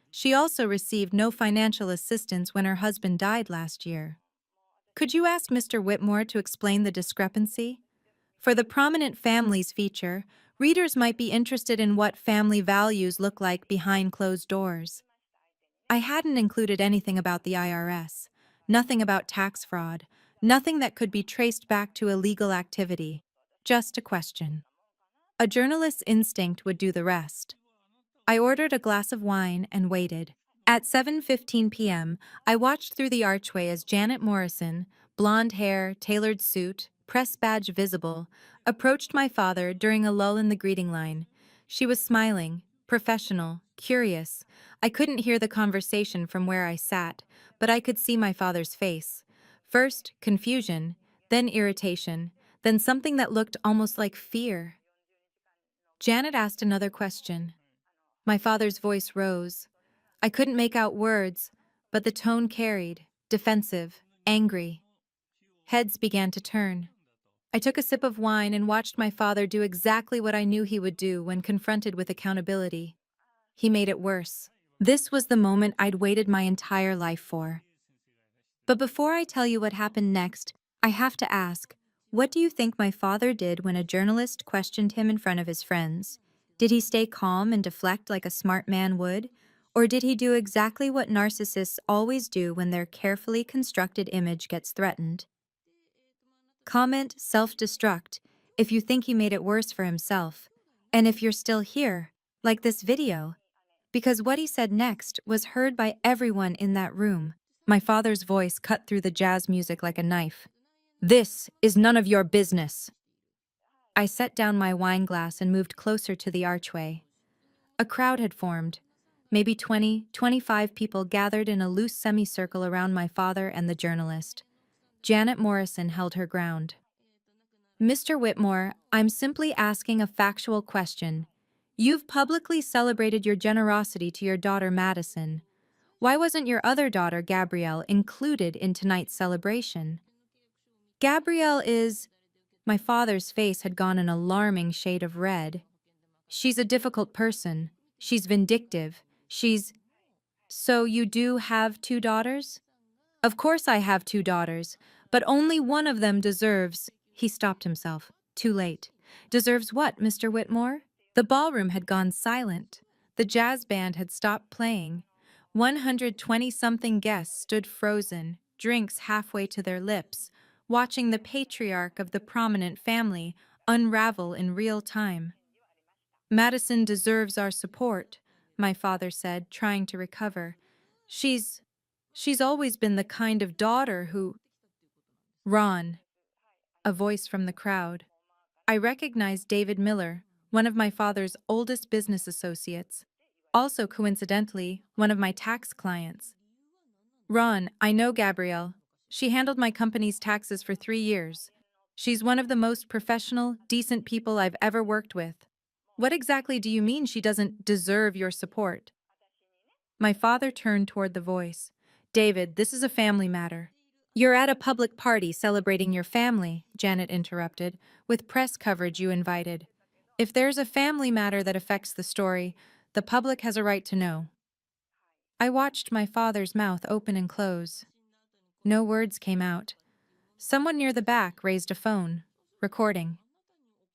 She also received no financial assistance when her husband died last year. Could you ask Mr. Whitmore to explain the discrepancy? For the Prominent Families feature, readers might be interested in what family values look like behind closed doors. I hadn't included anything about the IRS, nothing about tax fraud, nothing that could be traced back to illegal activity, just a question. A journalist's instinct would do the rest. I ordered a glass of wine and waited. At 7:15 p.m., I watched through the archway as Janet Morrison, blonde hair, tailored suit, press badge visible, approached my father during a lull in the greeting line. She was smiling, professional, curious. I couldn't hear the conversation from where I sat, but I could see my father's face. First, confusion, then irritation, then something that looked almost like fear. Janet asked another question. My father's voice rose. I couldn't make out words, but the tone carried, defensive, angry. Heads began to turn. I took a sip of wine and watched my father do exactly what I knew he would do when confronted with accountability. He made it worse. This was the moment I'd waited my entire life for. But before I tell you what happened next, I have to ask, what do you think my father did when a journalist questioned him in front of his friends? Did he stay calm and deflect like a smart man would? Or did he do exactly what narcissists always do when their carefully constructed image gets threatened? Comment self-destruct if you think he made it worse for himself. And if you're still here, like this video, because what he said next was heard by everyone in that room. My father's voice cut through the jazz music like a knife. This is none of your business. I set down my wine glass and moved closer to the archway. A crowd had formed. Maybe 25 people gathered in a loose semicircle around my father and the journalist. Janet Morrison held her ground. Mr. Whitmore, I'm simply asking a factual question. You've publicly celebrated your generosity to your daughter Madison. Why wasn't your other daughter, Gabrielle, included in tonight's celebration? Gabrielle is... My father's face had gone an alarming shade of red. She's a difficult person. She's vindictive. She's... So you do have two daughters? Of course I have two daughters, but only one of them deserves... He stopped himself. Too late. Deserves what, Mr. Whitmore? The ballroom had gone silent. The jazz band had stopped playing. 120-something guests stood frozen, drinks halfway to their lips, watching the patriarch of the prominent family unravel in real time. Madison deserves our support, my father said, trying to recover. She's always been the kind of daughter who... Ron, a voice from the crowd. I recognized David Miller, one of my father's oldest business associates. Also, coincidentally, one of my tax clients. Ron, I know Gabrielle. She handled my company's taxes for 3 years. She's one of the most professional, decent people I've ever worked with. What exactly do you mean she doesn't deserve your support? My father turned toward the voice. David, this is a family matter. You're at a public party celebrating your family, Janet interrupted, with press coverage you invited. If there's a family matter that affects the story, the public has a right to know. I watched my father's mouth open and close. No words came out. Someone near the back raised a phone, recording.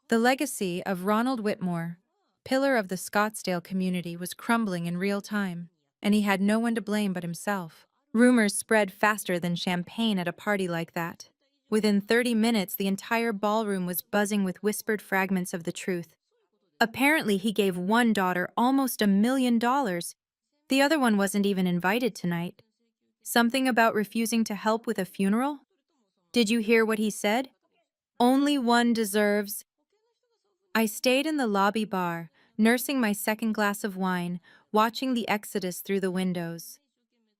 The legacy of Ronald Whitmore, pillar of the Scottsdale community, was crumbling in real time, and he had no one to blame but himself. Rumors spread faster than champagne at a party like that. Within 30 minutes, the entire ballroom was buzzing with whispered fragments of the truth. Apparently, he gave one daughter almost $1 million. The other one wasn't even invited tonight. Something about refusing to help with a funeral? Did you hear what he said? Only one deserves... I stayed in the lobby bar, nursing my second glass of wine, watching the exodus through the windows.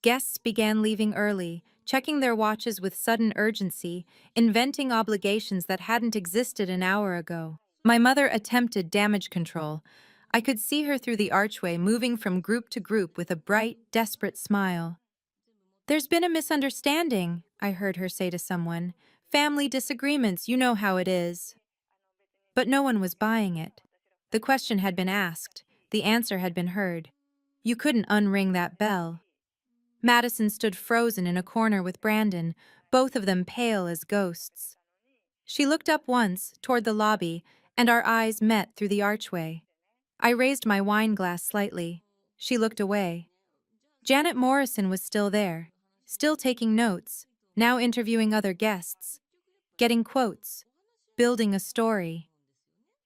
Guests began leaving early, checking their watches with sudden urgency, inventing obligations that hadn't existed an hour ago. My mother attempted damage control. I could see her through the archway, moving from group to group with a bright, desperate smile. There's been a misunderstanding, I heard her say to someone. Family disagreements, you know how it is. But no one was buying it. The question had been asked. The answer had been heard. You couldn't unring that bell. Madison stood frozen in a corner with Brandon, both of them pale as ghosts. She looked up once, toward the lobby, and our eyes met through the archway. I raised my wine glass slightly. She looked away. Janet Morrison was still there, still taking notes, now interviewing other guests, getting quotes, building a story.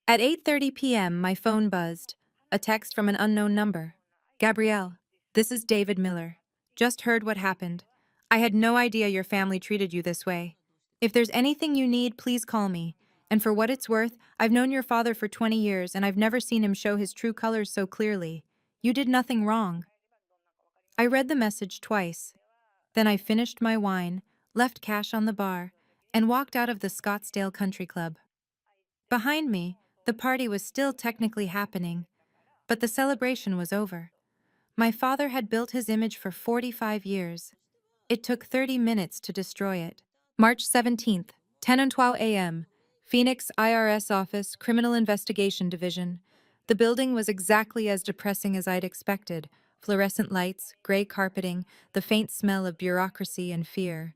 At 8:30 p.m., my phone buzzed. A text from an unknown number. Gabrielle, this is David Miller. Just heard what happened. I had no idea your family treated you this way. If there's anything you need, please call me. And for what it's worth, I've known your father for 20 years and I've never seen him show his true colors so clearly. You did nothing wrong. I read the message twice. Then I finished my wine, left cash on the bar, and walked out of the Scottsdale Country Club. Behind me, the party was still technically happening, but the celebration was over. My father had built his image for 45 years. It took 30 minutes to destroy it. March 17th, 10:12 a.m., Phoenix IRS Office, Criminal Investigation Division. The building was exactly as depressing as I'd expected. Fluorescent lights, gray carpeting, the faint smell of bureaucracy and fear.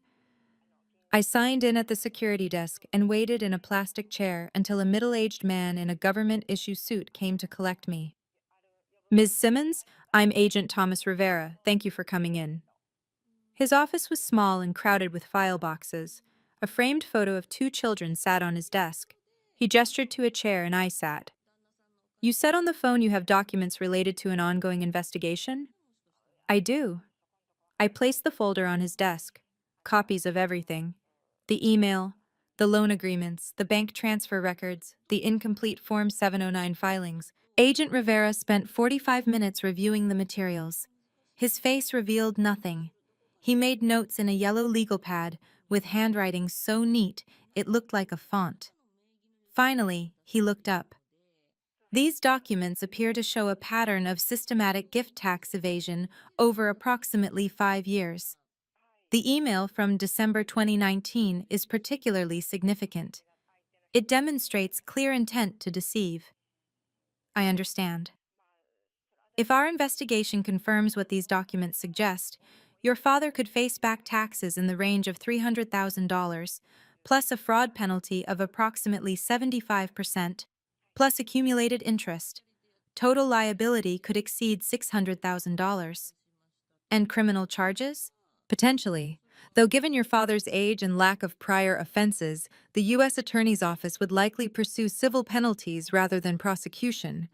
I signed in at the security desk and waited in a plastic chair until a middle-aged man in a government-issue suit came to collect me. Ms. Simmons, I'm Agent Thomas Rivera. Thank you for coming in. His office was small and crowded with file boxes. A framed photo of two children sat on his desk. He gestured to a chair and I sat. You said on the phone you have documents related to an ongoing investigation? I do. I placed the folder on his desk. Copies of everything. The email, the loan agreements, the bank transfer records, the incomplete Form 709 filings. Agent Rivera spent 45 minutes reviewing the materials. His face revealed nothing. He made notes in a yellow legal pad with handwriting so neat it looked like a font. Finally, he looked up. These documents appear to show a pattern of systematic gift tax evasion over approximately 5 years. The email from December 2019 is particularly significant. It demonstrates clear intent to deceive. I understand. If our investigation confirms what these documents suggest, your father could face back taxes in the range of $300,000, plus a fraud penalty of approximately 75%, plus accumulated interest. Total liability could exceed $600,000. And criminal charges? Potentially. Though given your father's age and lack of prior offenses, the U.S. Attorney's Office would likely pursue civil penalties rather than prosecution.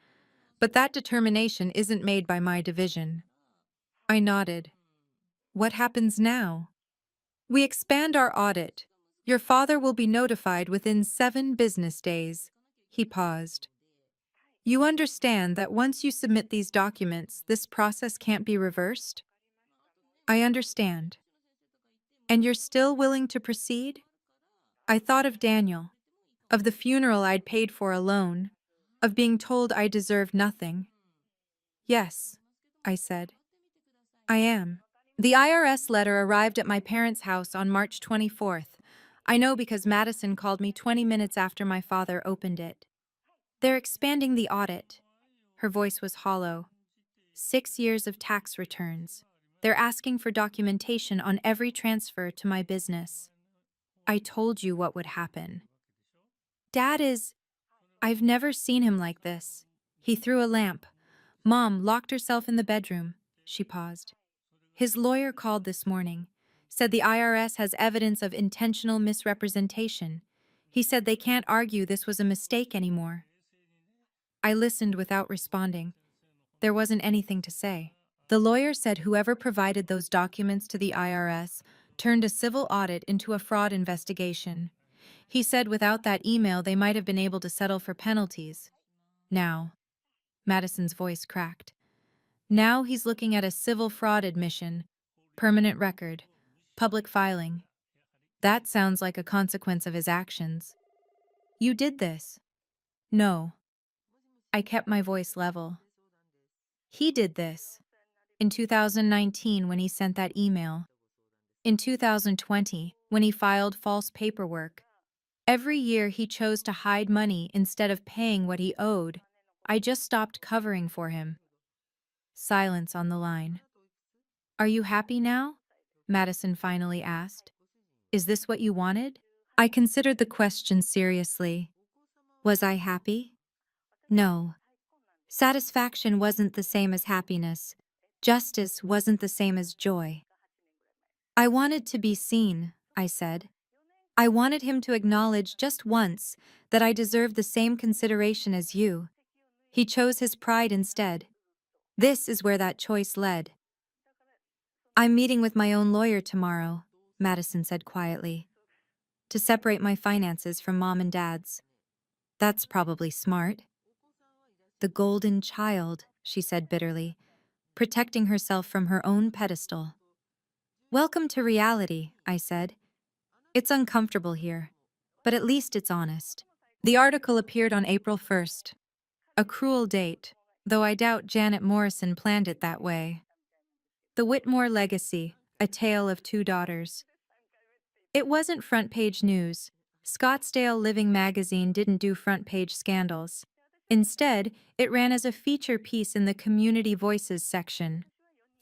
But that determination isn't made by my division. I nodded. What happens now? We expand our audit. Your father will be notified within 7 business days. He paused. You understand that once you submit these documents, this process can't be reversed? I understand. And you're still willing to proceed? I thought of Daniel, of the funeral I'd paid for alone, of being told I deserved nothing. Yes, I said. I am. The IRS letter arrived at my parents' house on March 24th. I know because Madison called me 20 minutes after my father opened it. They're expanding the audit. Her voice was hollow. 6 years of tax returns. They're asking for documentation on every transfer to my business. I told you what would happen. Dad is... I've never seen him like this. He threw a lamp. Mom locked herself in the bedroom. She paused. His lawyer called this morning, said the IRS has evidence of intentional misrepresentation. He said they can't argue this was a mistake anymore. I listened without responding. There wasn't anything to say. The lawyer said whoever provided those documents to the IRS turned a civil audit into a fraud investigation. He said without that email they might have been able to settle for penalties. Now, Madison's voice cracked. Now he's looking at a civil fraud admission, permanent record, public filing. That sounds like a consequence of his actions. You did this. No. I kept my voice level. He did this. In 2019 when he sent that email. In 2020 when he filed false paperwork. Every year he chose to hide money instead of paying what he owed. I just stopped covering for him. Silence on the line. Are you happy now? Madison finally asked. Is this what you wanted? I considered the question seriously. Was I happy? No. Satisfaction wasn't the same as happiness. Justice wasn't the same as joy. I wanted to be seen, I said. I wanted him to acknowledge just once that I deserved the same consideration as you. He chose his pride instead. This is where that choice led. I'm meeting with my own lawyer tomorrow, Madison said quietly, to separate my finances from Mom and Dad's. That's probably smart. The golden child, she said bitterly, protecting herself from her own pedestal. Welcome to reality, I said. It's uncomfortable here, but at least it's honest. The article appeared on April 1st. A cruel date, though I doubt Janet Morrison planned it that way. The Whitmore Legacy, A Tale of Two Daughters. It wasn't front-page news. Scottsdale Living magazine didn't do front-page scandals. Instead, it ran as a feature piece in the Community Voices section.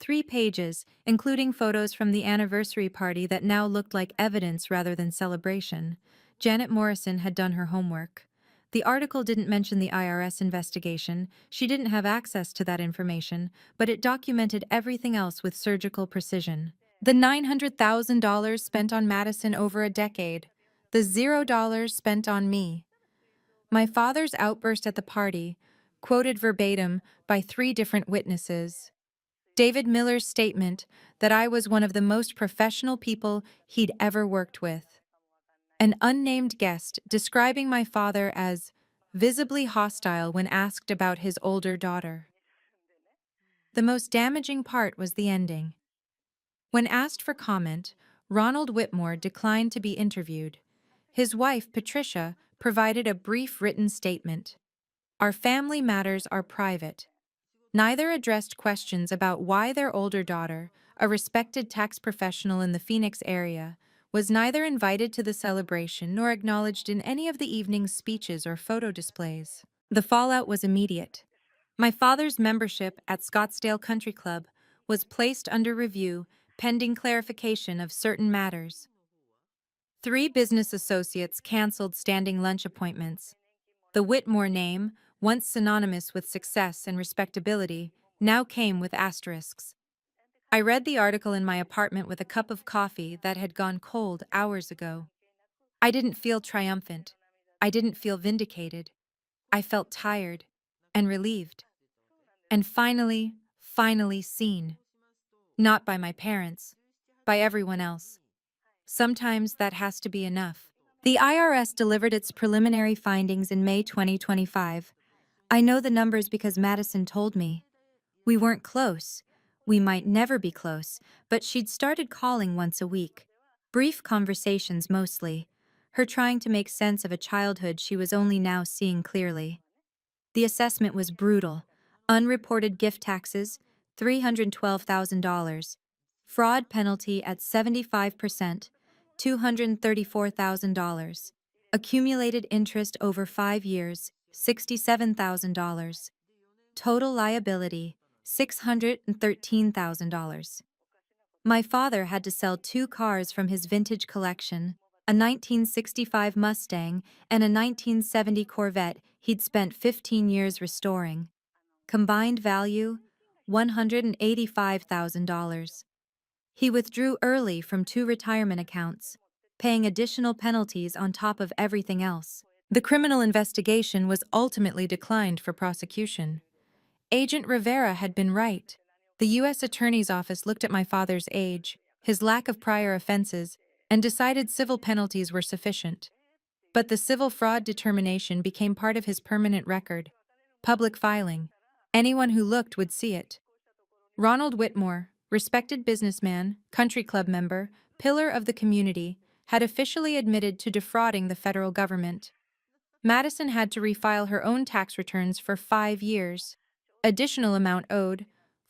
3 pages, including photos from the anniversary party that now looked like evidence rather than celebration. Janet Morrison had done her homework. The article didn't mention the IRS investigation. She didn't have access to that information, but it documented everything else with surgical precision. The $900,000 spent on Madison over a decade, The $0 spent on me. My father's outburst at the party, quoted verbatim by 3 different witnesses. David Miller's statement that I was one of the most professional people he'd ever worked with. An unnamed guest describing my father as visibly hostile when asked about his older daughter. The most damaging part was the ending. When asked for comment, Ronald Whitmore declined to be interviewed. His wife, Patricia, provided a brief written statement. Our family matters are private. Neither addressed questions about why their older daughter, a respected tax professional in the Phoenix area, was neither invited to the celebration nor acknowledged in any of the evening's speeches or photo displays. The fallout was immediate. My father's membership at Scottsdale Country Club was placed under review pending clarification of certain matters. 3 business associates canceled standing lunch appointments. The Whitmore name, once synonymous with success and respectability, now came with asterisks. I read the article in my apartment with a cup of coffee that had gone cold hours ago. I didn't feel triumphant. I didn't feel vindicated. I felt tired and relieved. And finally seen. Not by my parents, by everyone else. Sometimes that has to be enough. The IRS delivered its preliminary findings in May 2025. I know the numbers because Madison told me. We weren't close. We might never be close, but she'd started calling once a week. Brief conversations mostly. Her trying to make sense of a childhood she was only now seeing clearly. The assessment was brutal. Unreported gift taxes, $312,000. Fraud penalty at 75%, $234,000. Accumulated interest over 5 years, $67,000. Total liability, $613,000. My father had to sell 2 cars from his vintage collection, a 1965 Mustang and a 1970 Corvette he'd spent 15 years restoring. Combined value, $185,000. He withdrew early from 2 retirement accounts, paying additional penalties on top of everything else. The criminal investigation was ultimately declined for prosecution. Agent Rivera had been right. The U.S. Attorney's Office looked at my father's age, his lack of prior offenses, and decided civil penalties were sufficient. But the civil fraud determination became part of his permanent record. Public filing. Anyone who looked would see it. Ronald Whitmore, respected businessman, country club member, pillar of the community, had officially admitted to defrauding the federal government. Madison had to refile her own tax returns for 5 years. Additional amount owed,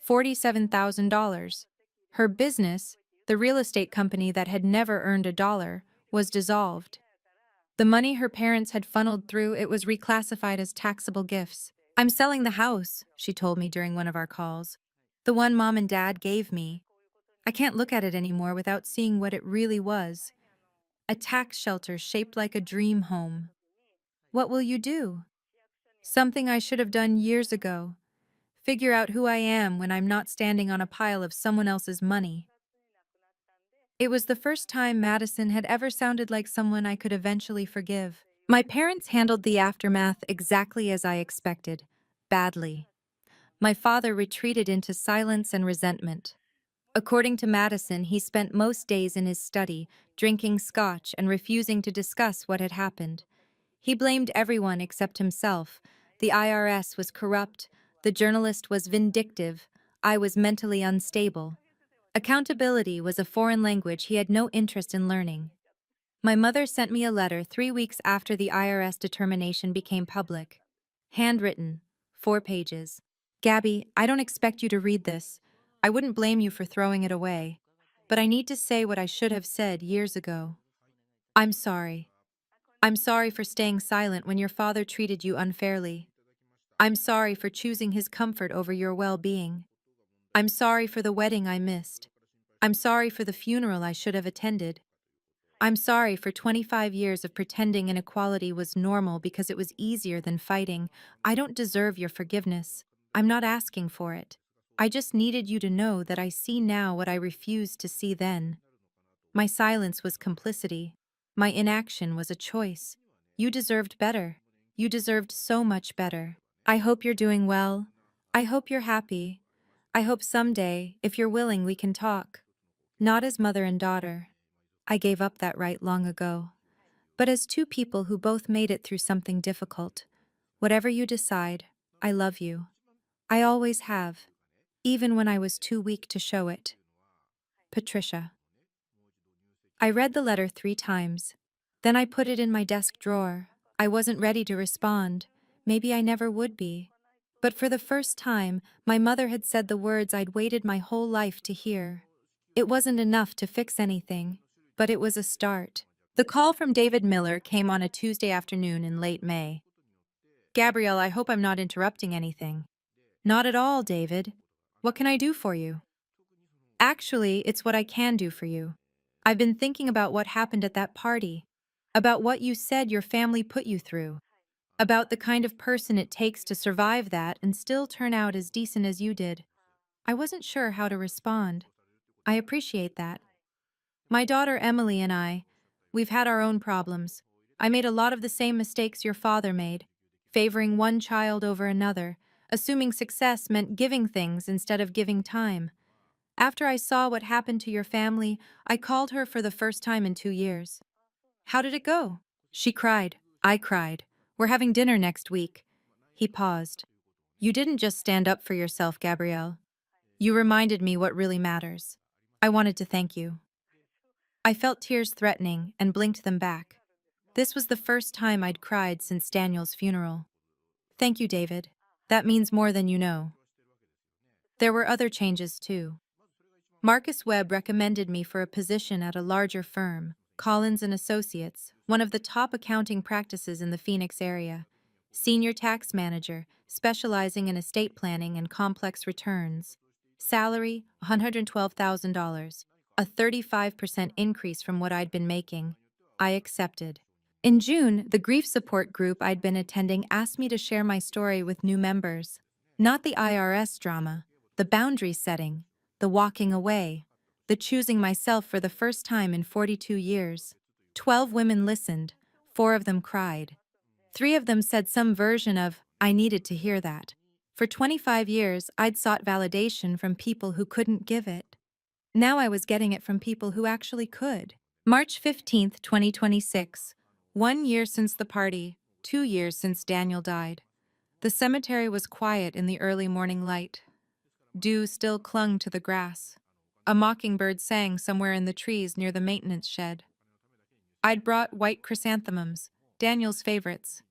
$47,000. Her business, the real estate company that had never earned a dollar, was dissolved. The money her parents had funneled through it was reclassified as taxable gifts. I'm selling the house, she told me during one of our calls. The one Mom and Dad gave me. I can't look at it anymore without seeing what it really was. A tax shelter shaped like a dream home. What will you do? Something I should have done years ago. Figure out who I am when I'm not standing on a pile of someone else's money. It was the first time Madison had ever sounded like someone I could eventually forgive. My parents handled the aftermath exactly as I expected, badly. My father retreated into silence and resentment. According to Madison, he spent most days in his study, drinking scotch and refusing to discuss what had happened. He blamed everyone except himself. The IRS was corrupt, the journalist was vindictive, I was mentally unstable. Accountability was a foreign language he had no interest in learning. My mother sent me a letter 3 weeks after the IRS determination became public. Handwritten, 4 pages. Gabby, I don't expect you to read this. I wouldn't blame you for throwing it away. But I need to say what I should have said years ago. I'm sorry. I'm sorry for staying silent when your father treated you unfairly. I'm sorry for choosing his comfort over your well-being. I'm sorry for the wedding I missed. I'm sorry for the funeral I should have attended. I'm sorry for 25 years of pretending inequality was normal because it was easier than fighting. I don't deserve your forgiveness. I'm not asking for it. I just needed you to know that I see now what I refused to see then. My silence was complicity. My inaction was a choice. You deserved better. You deserved so much better. I hope you're doing well. I hope you're happy. I hope someday, if you're willing, we can talk. Not as mother and daughter. I gave up that right long ago. But as two people who both made it through something difficult. Whatever you decide, I love you. I always have, even when I was too weak to show it. Patricia. I read the letter 3 times. Then I put it in my desk drawer. I wasn't ready to respond. Maybe I never would be. But for the first time, my mother had said the words I'd waited my whole life to hear. It wasn't enough to fix anything, but it was a start. The call from David Miller came on a Tuesday afternoon in late May. Gabrielle, I hope I'm not interrupting anything. Not at all, David. What can I do for you? Actually, it's what I can do for you. I've been thinking about what happened at that party, about what you said your family put you through, about the kind of person it takes to survive that and still turn out as decent as you did. I wasn't sure how to respond. I appreciate that. My daughter Emily and we've had our own problems. I made a lot of the same mistakes your father made, favoring one child over another, assuming success meant giving things instead of giving time. After I saw what happened to your family, I called her for the first time in 2 years. How did it go? She cried. I cried. We're having dinner next week. He paused. You didn't just stand up for yourself, Gabrielle. You reminded me what really matters. I wanted to thank you. I felt tears threatening and blinked them back. This was the first time I'd cried since Daniel's funeral. Thank you, David. That means more than you know. There were other changes, too. Marcus Webb recommended me for a position at a larger firm, Collins and Associates, one of the top accounting practices in the Phoenix area. Senior tax manager, specializing in estate planning and complex returns. Salary, $112,000, a 35% increase from what I'd been making. I accepted. In June, the grief support group I'd been attending asked me to share my story with new members. Not the IRS drama, the boundary setting, the walking away, the choosing myself for the first time in 42 years. 12 women listened, 4 of them cried. 3 of them said some version of, I needed to hear that. For 25 years, I'd sought validation from people who couldn't give it. Now I was getting it from people who actually could. March 15th, 2026. 1 year since the party, 2 years since Daniel died. The cemetery was quiet in the early morning light. Dew still clung to the grass. A mockingbird sang somewhere in the trees near the maintenance shed. I'd brought white chrysanthemums, Daniel's favorites.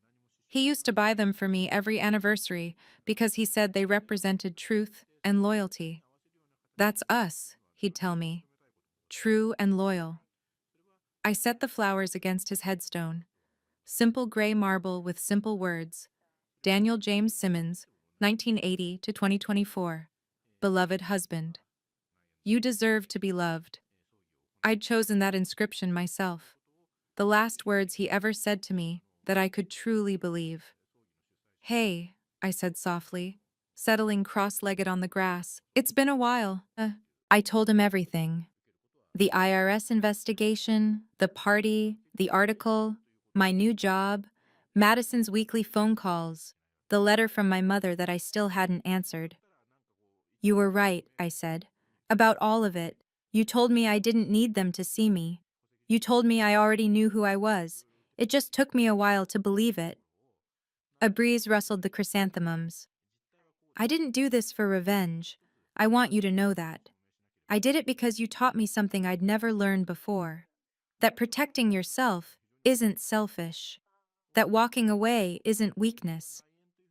He used to buy them for me every anniversary because he said they represented truth and loyalty. That's us, he'd tell me. True and loyal. I set the flowers against his headstone. Simple gray marble with simple words. Daniel James Simmons, 1980 to 2024. Beloved husband. You deserve to be loved. I'd chosen that inscription myself. The last words he ever said to me that I could truly believe. Hey, I said softly, settling cross-legged on the grass. It's been a while. I told him everything. The IRS investigation, the party, the article, my new job, Madison's weekly phone calls, the letter from my mother that I still hadn't answered. You were right, I said. About all of it. You told me I didn't need them to see me. You told me I already knew who I was. It just took me a while to believe it. A breeze rustled the chrysanthemums. I didn't do this for revenge. I want you to know that. I did it because you taught me something I'd never learned before. That protecting yourself isn't selfish. That walking away isn't weakness.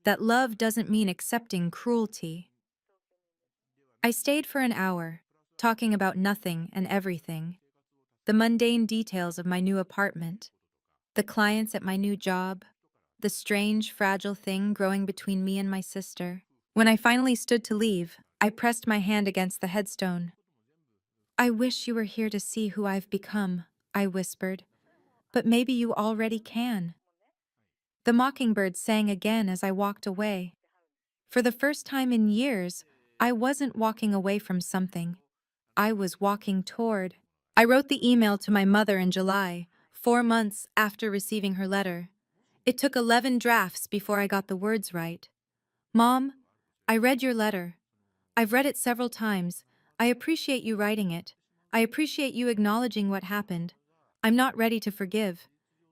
That love doesn't mean accepting cruelty. I stayed for an hour, talking about nothing and everything. The mundane details of my new apartment, the clients at my new job, the strange, fragile thing growing between me and my sister. When I finally stood to leave, I pressed my hand against the headstone. I wish you were here to see who I've become, I whispered, but maybe you already can. The mockingbird sang again as I walked away. For the first time in years, I wasn't walking away from something. I was walking toward. I wrote the email to my mother in July, 4 months after receiving her letter. It took 11 drafts before I got the words right. Mom, I read your letter. I've read it several times. I appreciate you writing it. I appreciate you acknowledging what happened. I'm not ready to forgive.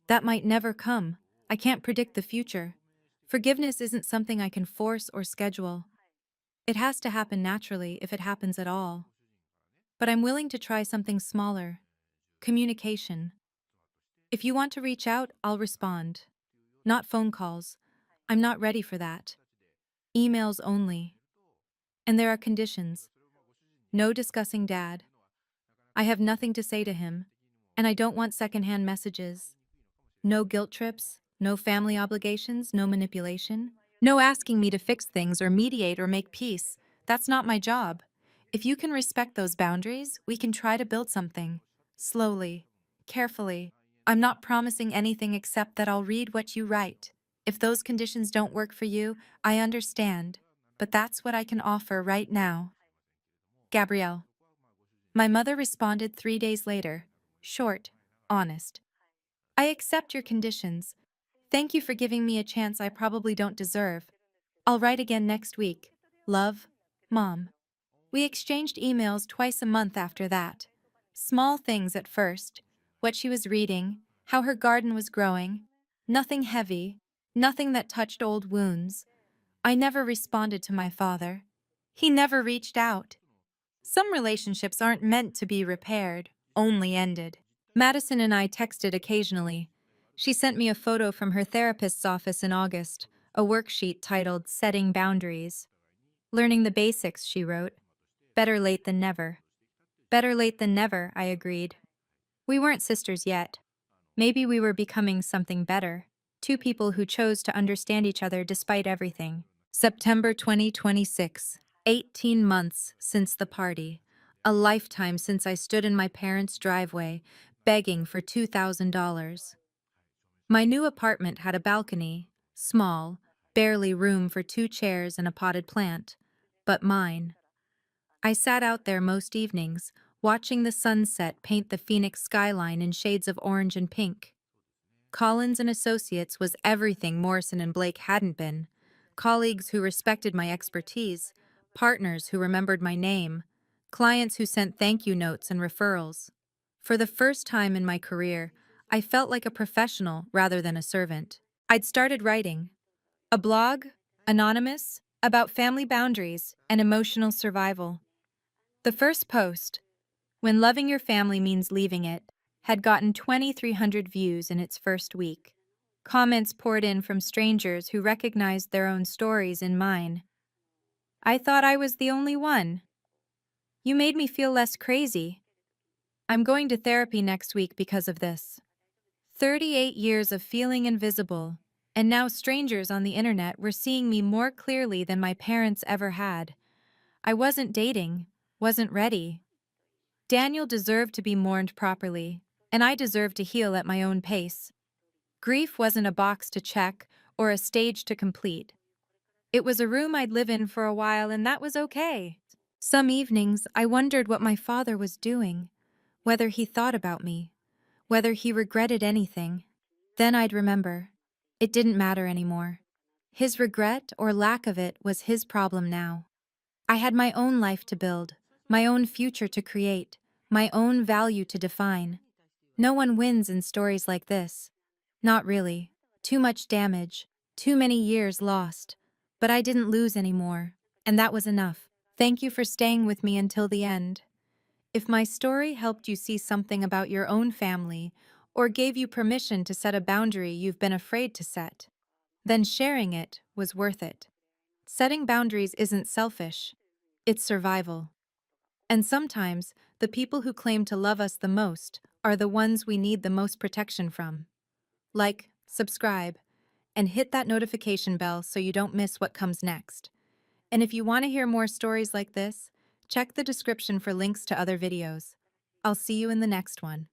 That might never come. I can't predict the future. Forgiveness isn't something I can force or schedule. It has to happen naturally if it happens at all. But I'm willing to try something smaller. Communication. If you want to reach out, I'll respond. Not phone calls. I'm not ready for that. Emails only. And there are conditions. No discussing Dad. I have nothing to say to him, and I don't want secondhand messages. No guilt trips, no family obligations, no manipulation. No asking me to fix things or mediate or make peace. That's not my job. If you can respect those boundaries, we can try to build something. Slowly, carefully. I'm not promising anything except that I'll read what you write. If those conditions don't work for you, I understand. But that's what I can offer right now. Gabrielle. My mother responded 3 days later. Short, honest. I accept your conditions. Thank you for giving me a chance I probably don't deserve. I'll write again next week. Love, Mom. We exchanged emails twice a month after that. Small things at first. What she was reading, how her garden was growing. Nothing heavy, nothing that touched old wounds. I never responded to my father. He never reached out. Some relationships aren't meant to be repaired, only ended. Madison and I texted occasionally. She sent me a photo from her therapist's office in August, a worksheet titled Setting Boundaries. Learning the basics, she wrote. Better late than never. Better late than never, I agreed. We weren't sisters yet. Maybe we were becoming something better. Two people who chose to understand each other despite everything. September 2026. 18 months since the party. A lifetime since I stood in my parents' driveway, begging for $2,000. My new apartment had a balcony, small, barely room for 2 chairs and a potted plant, but mine. I sat out there most evenings, watching the sunset paint the Phoenix skyline in shades of orange and pink. Collins and Associates was everything Morrison and Blake hadn't been. Colleagues who respected my expertise, partners who remembered my name, clients who sent thank you notes and referrals. For the first time in my career, I felt like a professional rather than a servant. I'd started writing. A blog, anonymous, about family boundaries and emotional survival. The first post, When Loving Your Family Means Leaving It, had gotten 2,300 views in its first week. Comments poured in from strangers who recognized their own stories in mine. I thought I was the only one. You made me feel less crazy. I'm going to therapy next week because of this. 38 years of feeling invisible, and now strangers on the internet were seeing me more clearly than my parents ever had. I wasn't dating, wasn't ready. Daniel deserved to be mourned properly, and I deserved to heal at my own pace. Grief wasn't a box to check or a stage to complete. It was a room I'd live in for a while, and that was okay. Some evenings, I wondered what my father was doing, whether he thought about me, whether he regretted anything. Then I'd remember. It didn't matter anymore. His regret or lack of it was his problem now. I had my own life to build, my own future to create, my own value to define. No one wins in stories like this. Not really. Too much damage, too many years lost. But I didn't lose anymore, and that was enough. Thank you for staying with me until the end. If my story helped you see something about your own family, or gave you permission to set a boundary you've been afraid to set, then sharing it was worth it. Setting boundaries isn't selfish, it's survival. And sometimes, the people who claim to love us the most are the ones we need the most protection from. Like, subscribe, and hit that notification bell so you don't miss what comes next. And if you want to hear more stories like this, check the description for links to other videos. I'll see you in the next one.